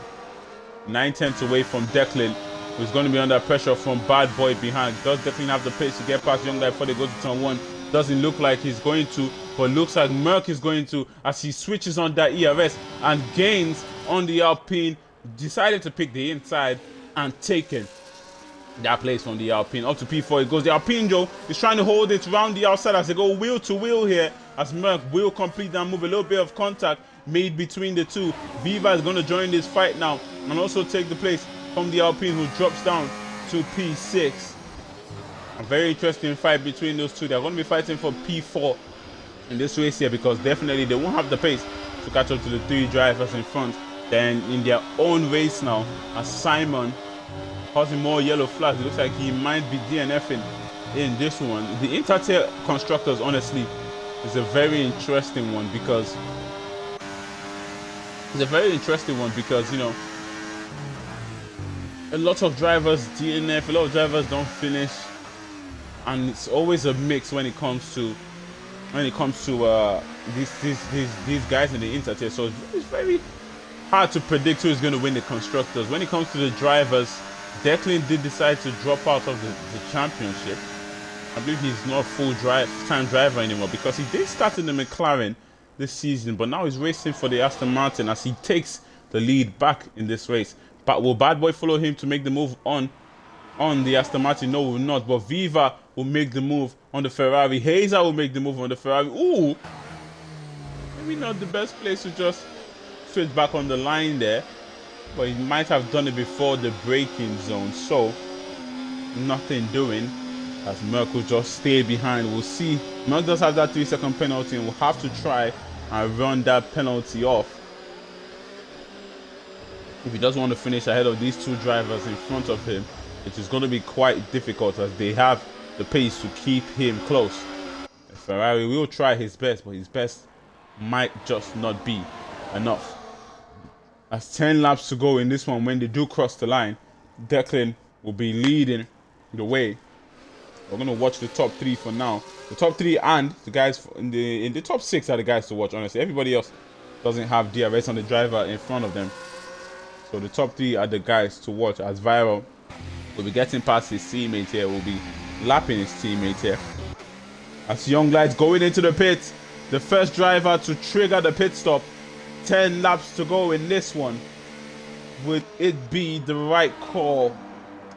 9/10 away from Declan, who's going to be under pressure from Bad Boy behind. Does Declan have the pace to get past Young Light before they go to turn 1? Doesn't look like he's going to, but looks like Merck is going to as he switches on that ERS and gains on the Alpine. Decided to pick the inside and taken that place from the Alpine up to P4. It goes. The Alpine Joe is trying to hold it around the outside as they go wheel to wheel here. As Merck will complete that move. A little bit of contact made between the two. Viva is going to join this fight now and also take the place from the Alpine, who drops down to P6. A very interesting fight between those two. They're going to be fighting for P4 in this race here because definitely they won't have the pace to catch up to the 3 drivers in front. Then in their own race now, as Simon causing more yellow flags, it looks like he might be DNFing in this one. The inter-tier constructors, honestly, is a very interesting one because you know, a lot of drivers DNF, a lot of drivers don't finish, and it's always a mix when it comes to these guys in the inter-tier. So it's very hard to predict who is going to win the constructors. When it comes to the drivers, Declan did decide to drop out of the championship. I believe he's not a full-time driver anymore because he did start in the McLaren this season, but now he's racing for the Aston Martin as he takes the lead back in this race. But will Bad Boy follow him to make the move on the Aston Martin? No, will not. But Viva will make the move on the Ferrari. Hazer will make the move on the Ferrari. Ooh, maybe not the best place to just switch back on the line there, but he might have done it before the braking zone. So nothing doing as Merck will just stay behind. We'll see. Merck does have that 3-second penalty and will have to try and run that penalty off if he doesn't want to finish ahead of these 2 drivers in front of him. It is going to be quite difficult as they have the pace to keep him close. The Ferrari will try his best, but his best might just not be enough. As 10 laps to go in this one, when they do cross the line, Declan will be leading the way. We're going to watch the top 3 for now. The top 3 and the guys in the top 6 are the guys to watch, honestly. Everybody else doesn't have DRS on the driver in front of them. So the top 3 are the guys to watch as Viral will be getting past his teammate here, will be lapping his teammate here. As Young Lights going into the pit, the first driver to trigger the pit stop. 10 laps to go in this one. Would it be the right call?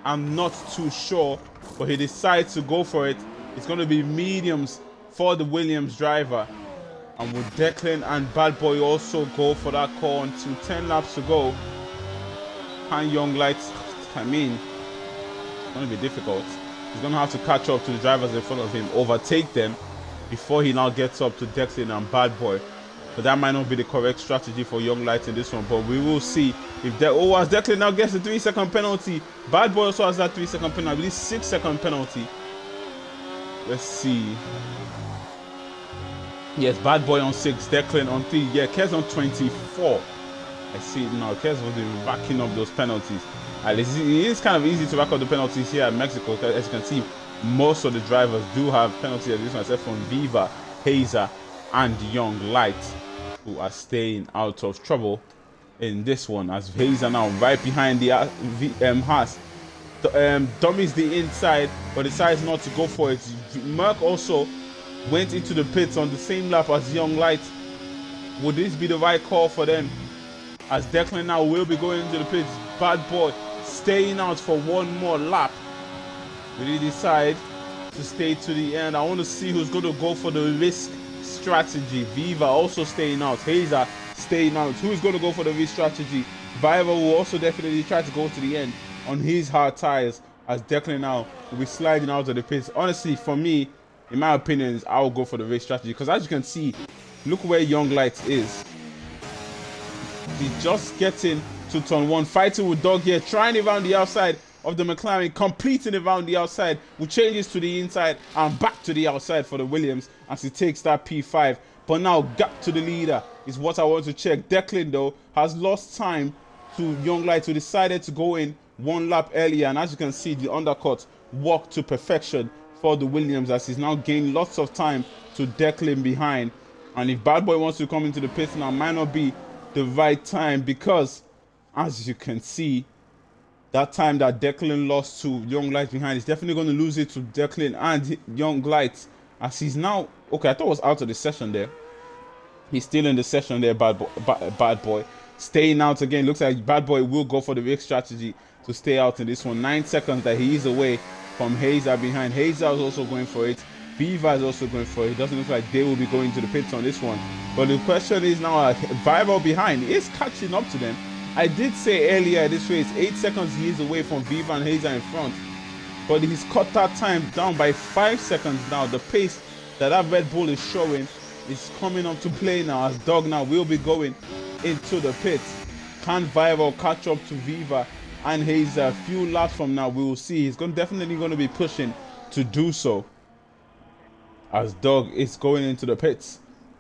I'm not too sure, but he decides to go for it. It's going to be mediums for the Williams driver. And will Declan and Bad Boy also go for that call until 10 laps to go? Can Young Lights, I mean, it's going to be difficult. He's going to have to catch up to the drivers in front of him, overtake them before he now gets up to Declan and Bad Boy. But that might not be the correct strategy for Young Lights in this one. But we will see if as Declan now gets the 3-second penalty. Bad Boy also has that 3-second penalty. I believe 6-second penalty. Let's see. Yes, Bad Boy on 6, Declan on 3. Yeah, Kez on 24. I see it now. Kez will be racking up those penalties. It is kind of easy to rack up the penalties here in Mexico. As you can see, most of the drivers do have penalties at this one, except from Viva, Hazer, and Young Lights, who are staying out of trouble in this one. As Hazer now right behind the Haas. Dummies the inside, but decides not to go for it. Merck also went into the pits on the same lap as Young Lights. Would this be the right call for them? As Declan now will be going into the pits. Bad Boy staying out for one more lap. Will he decide to stay to the end? I want to see who's going to go for the risk strategy. Viva also staying out. Hazer staying out. Who's going to go for the risk strategy? Viva will also definitely try to go to the end on his hard tires, as Declan now will be sliding out of the pits. Honestly, for me, in my opinion, I'll go for the race strategy, because as you can see, look where Young Lights is. He's just getting to turn 1, fighting with Dog here, trying it around the outside of the McLaren, completing it around the outside, with changes to the inside and back to the outside for the Williams as he takes that P5. But now gap to the leader is what I want to check. Declan though has lost time to Young Lights, who decided to go in one lap earlier, and as you can see, the undercut walked to perfection for the Williams, as he's now gained lots of time to Declan behind. And if Bad Boy wants to come into the pits now, might not be the right time, because as you can see, that time that Declan lost to Young Lights behind, he's definitely going to lose it to Declan and Young Lights, as he's now, okay, I thought it was out of the session there. He's still in the session there, Bad Boy. Staying out again. Looks like Bad Boy will go for the risk strategy to stay out in this one. 9 seconds that he is away from Hazer behind. Hazer is also going for it. Viva is also going for it. It doesn't look like they will be going to the pits on this one. But the question is now, Viva behind is catching up to them. I did say earlier this race, 8 seconds he is away from Viva and Hazer in front. But he's cut that time down by 5 seconds now. The pace that Red Bull is showing is coming up to play now, as Dog now will be going into the pits. Can Viva catch up to Viva and Hazer a few laps from now? We will see. He's definitely going to be pushing to do so, as Dog is going into the pits.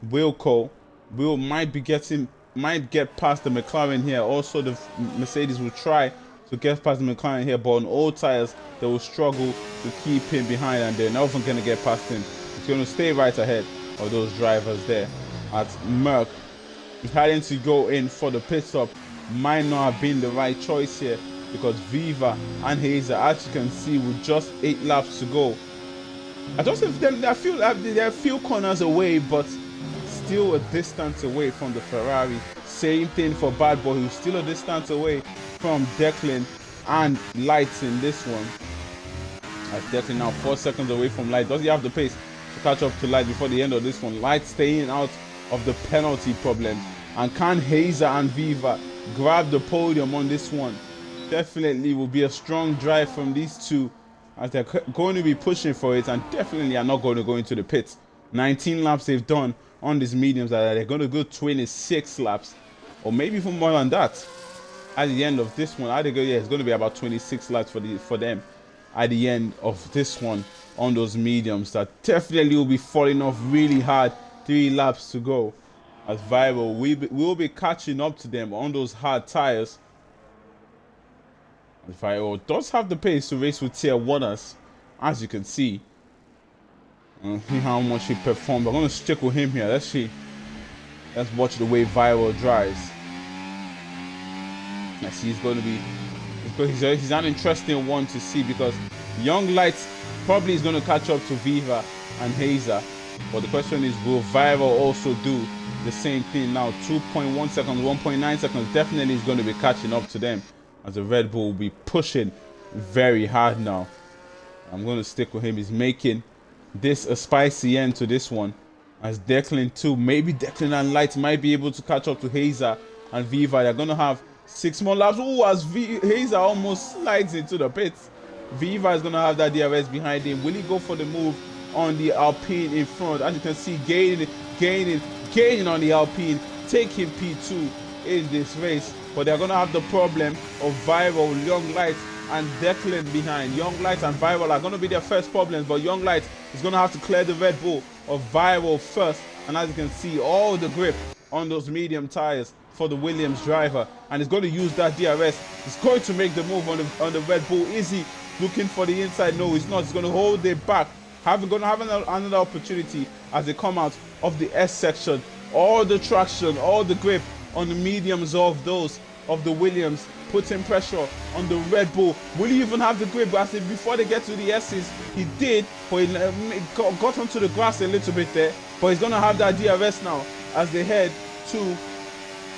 Wilco might get past the McLaren here. Also, the Mercedes will try to get past the McLaren here, but on all tires they will struggle to keep him behind, and they're not even going to get past him. He's going to stay right ahead of those drivers there. At Merck heading to go in for the pit stop might not have been the right choice here, because Viva and Hazer, as you can see, with just 8 laps to go, I just feel they're a few corners away, but still a distance away from the Ferrari. Same thing for Bad Boy, who's still a distance away from Declan and Lights in this one. As Declan now 4 seconds away from Light. Does he have the pace to catch up to Light before the end of this one? Light staying out of the penalty problem. And can Hazer and Viva grab the podium on this one? Definitely will be a strong drive from these two, as they're going to be pushing for it, and definitely are not going to go into the pits. 19 laps they've done on these mediums, that they're going to go 26 laps, or maybe even more than that at the end of this one. I think, yeah, it's going to be about 26 laps for them at the end of this one on those mediums, that definitely will be falling off really hard. 3 laps to go, as Viral will be catching up to them on those hard tires. Viral does have the pace to race with tier 1ers, as you can see. See how much he performed. I'm going to stick with him here. Let's see. Let's watch the way Viral drives. I see he's going to be... He's an interesting one to see, because Young Lights probably is going to catch up to Viva and Hazer. But the question is, will Viral also do the same thing now? 2.1 seconds, 1.9 seconds. Definitely is going to be catching up to them, as the Red Bull will be pushing very hard now. I'm going to stick with him. He's making this a spicy end to this one. As Declan too. Maybe Declan and Light might be able to catch up to Hazer and Viva. They're going to have 6 more laps. Ooh, as Hazer almost slides into the pits. Viva is going to have that DRS behind him. Will he go for the move on the Alpine in front? As you can see, gaining on the Alpine, taking P2 in this race. But they're going to have the problem of Viral, Young Light, and Declan behind. Young Light and Viral are going to be their first problems, but Young Light is going to have to clear the Red Bull of Viral first. And as you can see, all the grip on those medium tires for the Williams driver, and he's going to use that DRS. He's going to make the move on the Red Bull. Is he looking for the inside? No, he's not. He's going to hold it back. Going to have another opportunity as they come out of the S section. All the traction, all the grip on the mediums of the Williams, putting pressure on the Red Bull. Will he even have the grip? I said before they get to the S's, he did, but he got onto the grass a little bit there. But he's going to have that DRS now as they head to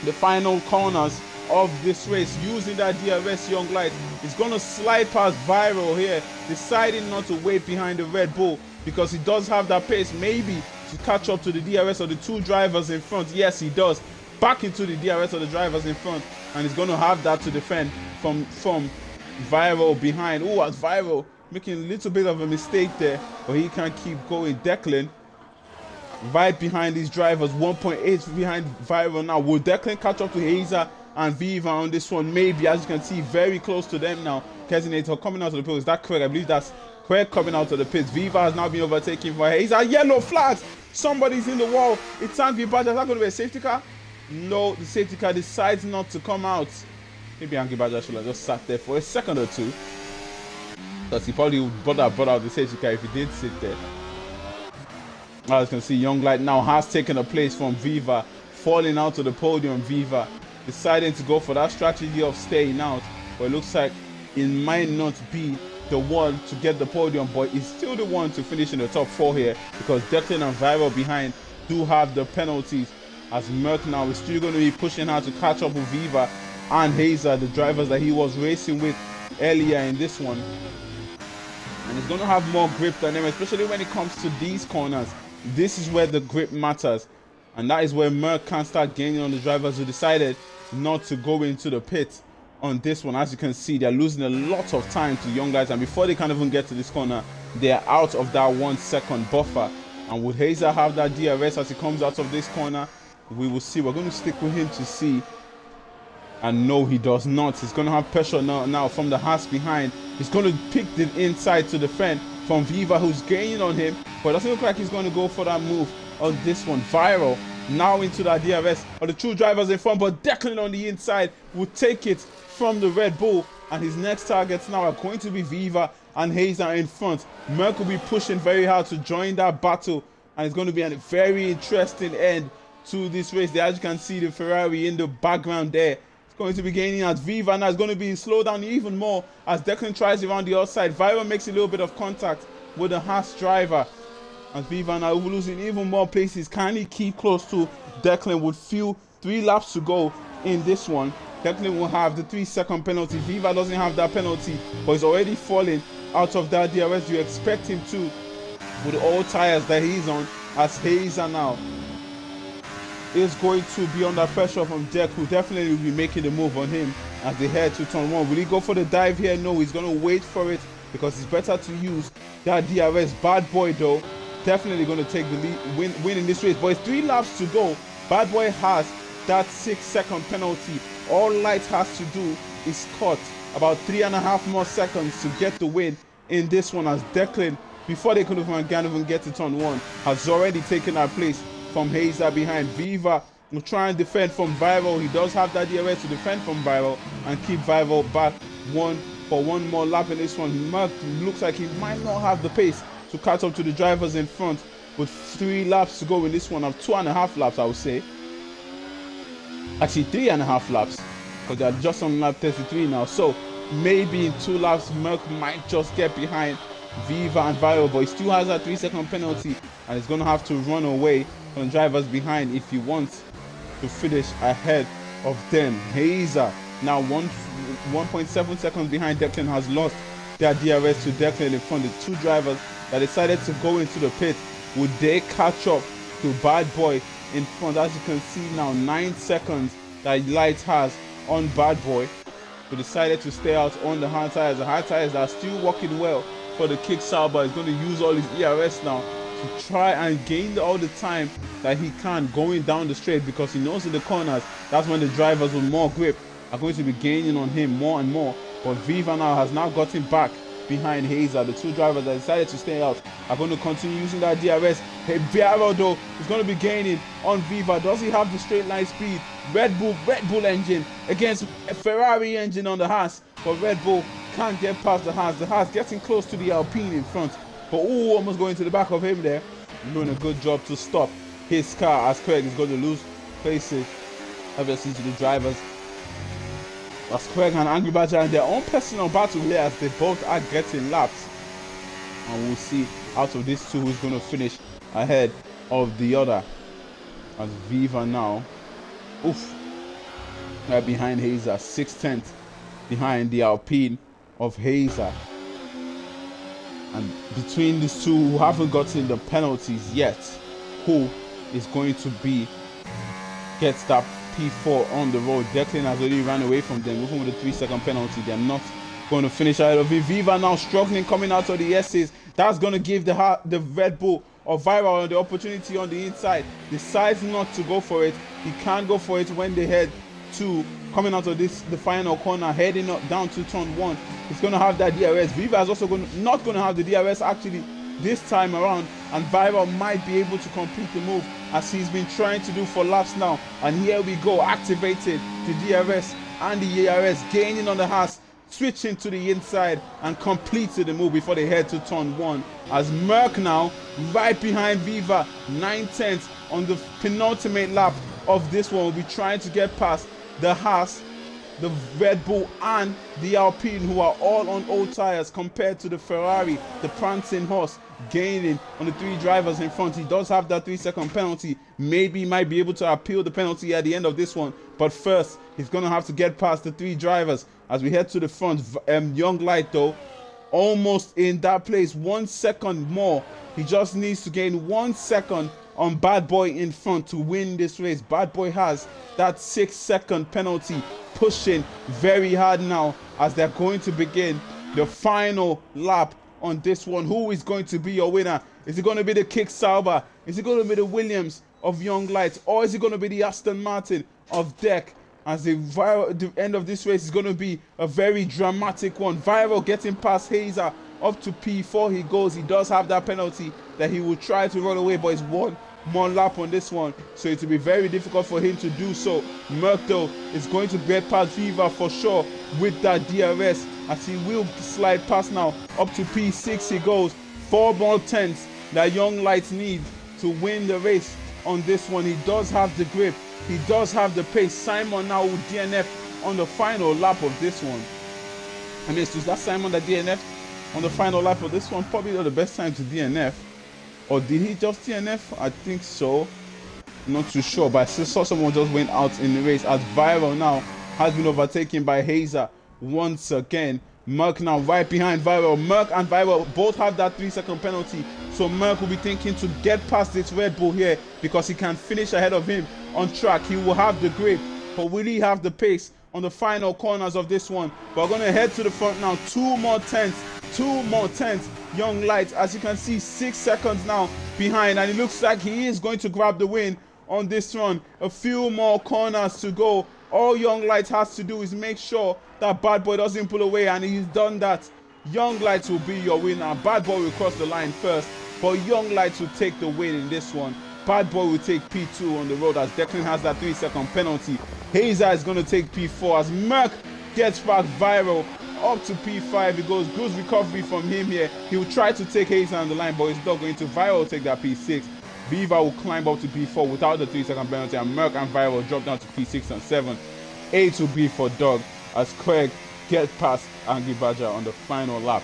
the final corners of this race. Using that DRS, Young Light is going to slide past Viral here, deciding not to wait behind the Red Bull because he does have that pace maybe to catch up to the DRS of the 2 drivers in front. Yes, he does. Back into the DRS of the drivers in front, and he's going to have that to defend from Viral behind. Oh, as Viral making a little bit of a mistake there, but he can keep going. Declan right behind these drivers, 1.8 behind Viral now. Will Declan catch up to Hazer and Viva on this one? Maybe. As you can see, very close to them now. Kesinator coming out of the pits. Is that correct? I believe that's correct, coming out of the pits. Viva has now been overtaken by Hazer. Yellow flags. Somebody's in the wall. It's Angry Badger. Is that going to be a safety car? No, the safety car decides not to come out. Maybe Angry Badger should have just sat there for a second or two, because he probably would have brought out the safety car if he did sit there. As you can see, Young Light now has taken a place from Viva, falling out of the podium. Viva deciding to go for that strategy of staying out, but it looks like it might not be the one to get the podium, but he's still the one to finish in the top 4 here, because Declan and Viral behind do have the penalties, as Merck now is still going to be pushing hard to catch up with Viva and Hazer, the drivers that he was racing with earlier in this one. And he's going to have more grip than them, especially when it comes to these corners. This is where the grip matters, and that is where Merck can start gaining on the drivers who decided not to go into the pit on this one. As you can see, they're losing a lot of time to Young Guys, and before they can even get to this corner, they're out of that 1 second buffer. And would Hazer have that DRS as he comes out of this corner? We will see. We're going to stick with him to see. And no, he does not. He's going to have pressure now from the Haas behind. He's going to pick the inside to defend from Viva, who's gaining on him, but it doesn't look like he's going to go for that move on this one. Viral now into that DRS of the 2 drivers in front, but Declan on the inside will take it from the Red Bull, and his next targets now are going to be Viva and Hazer in front. Merck will be pushing very hard to join that battle, and it's going to be a very interesting end to this race. There, as you can see, the Ferrari in the background there. Going to be gaining as Viva now is going to be slowed down even more as Declan tries around the outside. Viva makes a little bit of contact with the Haas driver, as Viva now losing even more places. Can he keep close to Declan? Would feel 3 laps to go in this one. Declan will have the 3 second penalty. Viva doesn't have that penalty, but he's already falling out of that DRS. You expect him to with all tires that he's on, as Hazer now is going to be under pressure from Jack, who definitely will be making the move on him as they head to turn 1. Will he go for the dive here? No, he's going to wait for it because it's better to use that DRS. Bad Boy, though, definitely going to take the lead, win in this race. But it's 3 laps to go. Bad Boy has that 6 second penalty. All Light has to do is cut about 3.5 more seconds to get the win in this one, as Declan, before they could even get to turn 1, has already taken that place from Hazer behind. Viva will try and defend from Viral. He does have that DRS to defend from Viral and keep Viral back for one more lap in this one. Merck looks like he might not have the pace to catch up to the drivers in front with 3 laps to go in this one, of 2.5 laps, I would say. Actually, 3.5 laps, because they're just on lap 33 now. So maybe in 2 laps, Merck might just get behind Viva and Viral, but he still has that 3 second penalty, and he's going to have to run away from drivers behind if he wants to finish ahead of them. Hazer Now 1.7 seconds behind. Declan has lost their DRS to Declan in front. The two drivers that decided to go into the pit, would they catch up to Bad Boy in front? As you can see now, 9 seconds that Light has on Bad Boy, who decided to stay out on the hard tires. The hard tires are still working well for the Kick Sauber. He's going to use all his ERS now to try and gain all the time that he can going down the straight, because he knows in the corners that's when the drivers with more grip are going to be gaining on him more and more. But Viva now has now gotten back behind Hazer. The two drivers that decided to stay out are going to continue using that DRS. Hey, Viaro though is going to be gaining on Viva. Does he have the straight line speed? Red Bull engine against a Ferrari engine on the Haas, but Red Bull can't get past the Haas. The Haas getting close to the Alpine in front, but almost going to the back of him there. Doing a good job to stop his car, as Craig is going to lose places, obviously, to the drivers. As Craig and Angry Badger in their own personal battle here, as they both are getting laps. And we'll see out of these two who's going to finish ahead of the other. As Viva now, right behind Hazer, 6/10 behind the Alpine of Hazer. And between these two who haven't gotten the penalties yet, who is going to be gets that P4 on the road? Declan has already ran away from them, even with a 3-second penalty. They're not going to finish ahead of it. Viva now struggling coming out of the S's. That's going to give the Red Bull or Viral the opportunity on the inside. Decides not to go for it. He can't go for it when they head to coming out of the final corner, heading up down to turn 1. He's going to have that DRS. Viva is also not going to have the DRS actually this time around, and Viral might be able to complete the move as he's been trying to do for laps now. And here we go, activated the DRS and the ERS, gaining on the Haas, switching to the inside and completed the move before they head to turn 1. As Merck now right behind Viva, 9/10 on the penultimate lap of this one, will be trying to get past the Haas, the Red Bull and the Alpine, who are all on old tires compared to the Ferrari, the prancing horse, gaining on the three drivers in front. He does have that 3-second penalty. Maybe he might be able to appeal the penalty at the end of this one, but first he's going to have to get past the three drivers as we head to the front. Young Light though, almost in that place, 1 second more. He just needs to gain 1 second on Bad Boy in front to win this race. Bad Boy has that 6-second penalty, pushing very hard now as they're going to begin the final lap on this one. Who is going to be your winner? Is it going to be the Kick Sauber? Is it going to be the Williams of Young Light? Or is it going to be the Aston Martin of Deck? As the end of this race is going to be a very dramatic one. Viral getting past Hazer up to P4 he goes. He does have that penalty that he will try to run away, but it's one more lap on this one, so it will be very difficult for him to do so. Merck though is going to get past Viva for sure with that DRS, as he will slide past now. Up to P6 he goes. 4 more tenths that Young Lights need to win the race on this one. He does have the grip, he does have the pace. Simon now will DNF on the final lap of this one. I mean, is that Simon that DNF on the final lap of this one? Probably not the best time to DNF. Or did he just DNF? I think so. Not too sure, but I saw someone just went out in the race, as Viral now has been overtaken by Hazer once again. Merck now right behind Viral. Merck and Viral both have that 3-second penalty, so Merck will be thinking to get past this Red Bull here because he can finish ahead of him on track. He will have the grip, but will he have the pace on the final corners of this one? But we're going to head to the front now. 2 more tenths. Young Light, as you can see, 6 seconds now behind, and it looks like he is going to grab the win on this run. A few more corners to go. All Young Light has to do is make sure that Bad Boy doesn't pull away, and he's done that. Young Light will be your winner. Bad Boy will cross the line first, but Young Light will take the win in this one. Bad Boy will take P2 on the road as Declan has that 3-second penalty. Hazer is going to take P4 as Merck gets back Viral up to P5. It goes good recovery from him here. He will try to take Hazer on the line, but he's not going to. Viral will take that P6. Viva will climb up to P4 without the 3-second penalty, and Merck and Viral will drop down to P6 and 7. 8 will be for Doug as Craig gets past Angry Badger on the final lap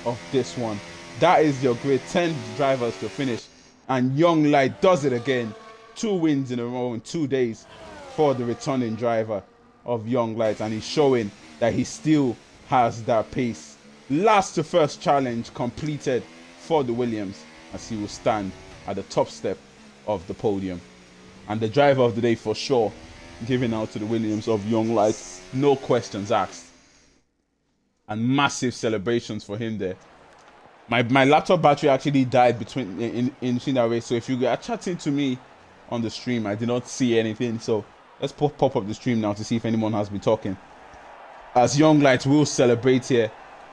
of this one. That is your grid. 10 drivers to finish, and Young Light does it again. 2 wins in a row in 2 days for the returning driver. of young lights, and he's showing that he still has that pace. Last to first challenge completed for the Williams, as he will stand at the top step of the podium. And the driver of the day for sure, giving out to the Williams of young lights, no questions asked. And massive celebrations for him there. My laptop battery actually died in that race, so if you are chatting to me on the stream, I did not see anything. So let's pop up the stream now to see if anyone has been talking. As young lights will celebrate here,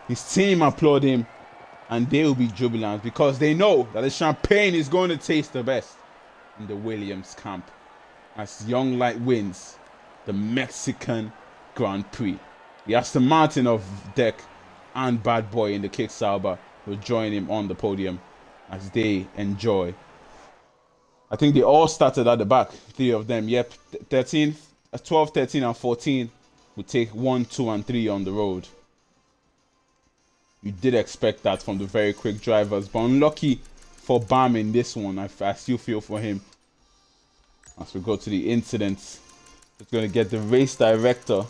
his team applaud him, and they will be jubilant because they know that the champagne is going to taste the best in the Williams camp as young light wins the Mexican Grand Prix. The Aston Martin of Deck and Bad Boy in the Kick Sauber will join him on the podium as they enjoy. I think they all started at the back, 3 of them. Yep, 12, 13, and 14 will take 1, 2, and 3 on the road. You did expect that from the very quick drivers, but unlucky for Bam in this one. I still feel for him. As we go to the incidents, it's going to get the race director.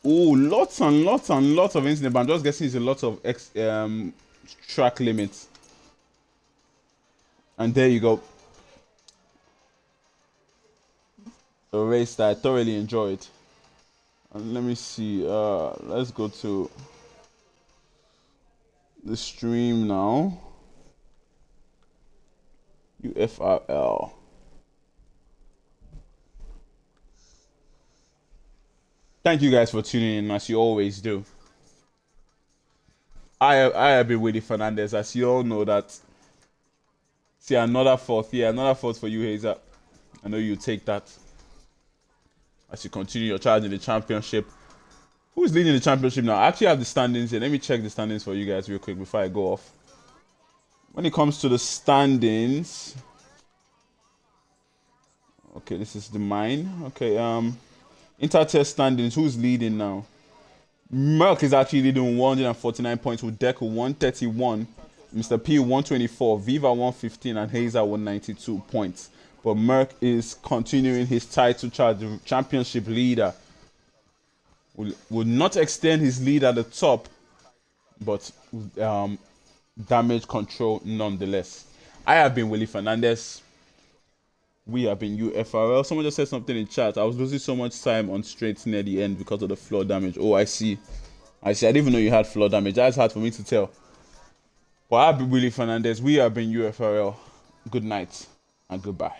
Oh, lots and lots and lots of incidents, but I'm just guessing it's a lot of track limits. And there you go. A race that I thoroughly enjoyed. And let me see. Let's go to the stream now. UFRL. Thank you guys for tuning in, as you always do. I have been Willie Fernandez, as you all know that. See, another fourth. Yeah, another fourth for you, Hazer. I know you take that. As you continue your charge in the championship. Who's leading the championship now? I actually have the standings here. Let me check the standings for you guys real quick before I go off. When it comes to the standings. Okay, this is the mine. Okay, Intertest standings, who's leading now? Merck is actually leading 149 points with Deco 131, Mr. P 124, Viva 115, and Hazer 192 points. But Merck is continuing his title charge. The championship leader will not extend his lead at the top, but damage control nonetheless. I have been Willie Fernandez. We have been UFRL. Someone just said something in chat. I was losing so much time on straights near the end because of the floor damage. Oh, I see. I didn't even know you had floor damage. That's hard for me to tell. But I've been Willie Fernandez. We have been UFRL. Good night and goodbye.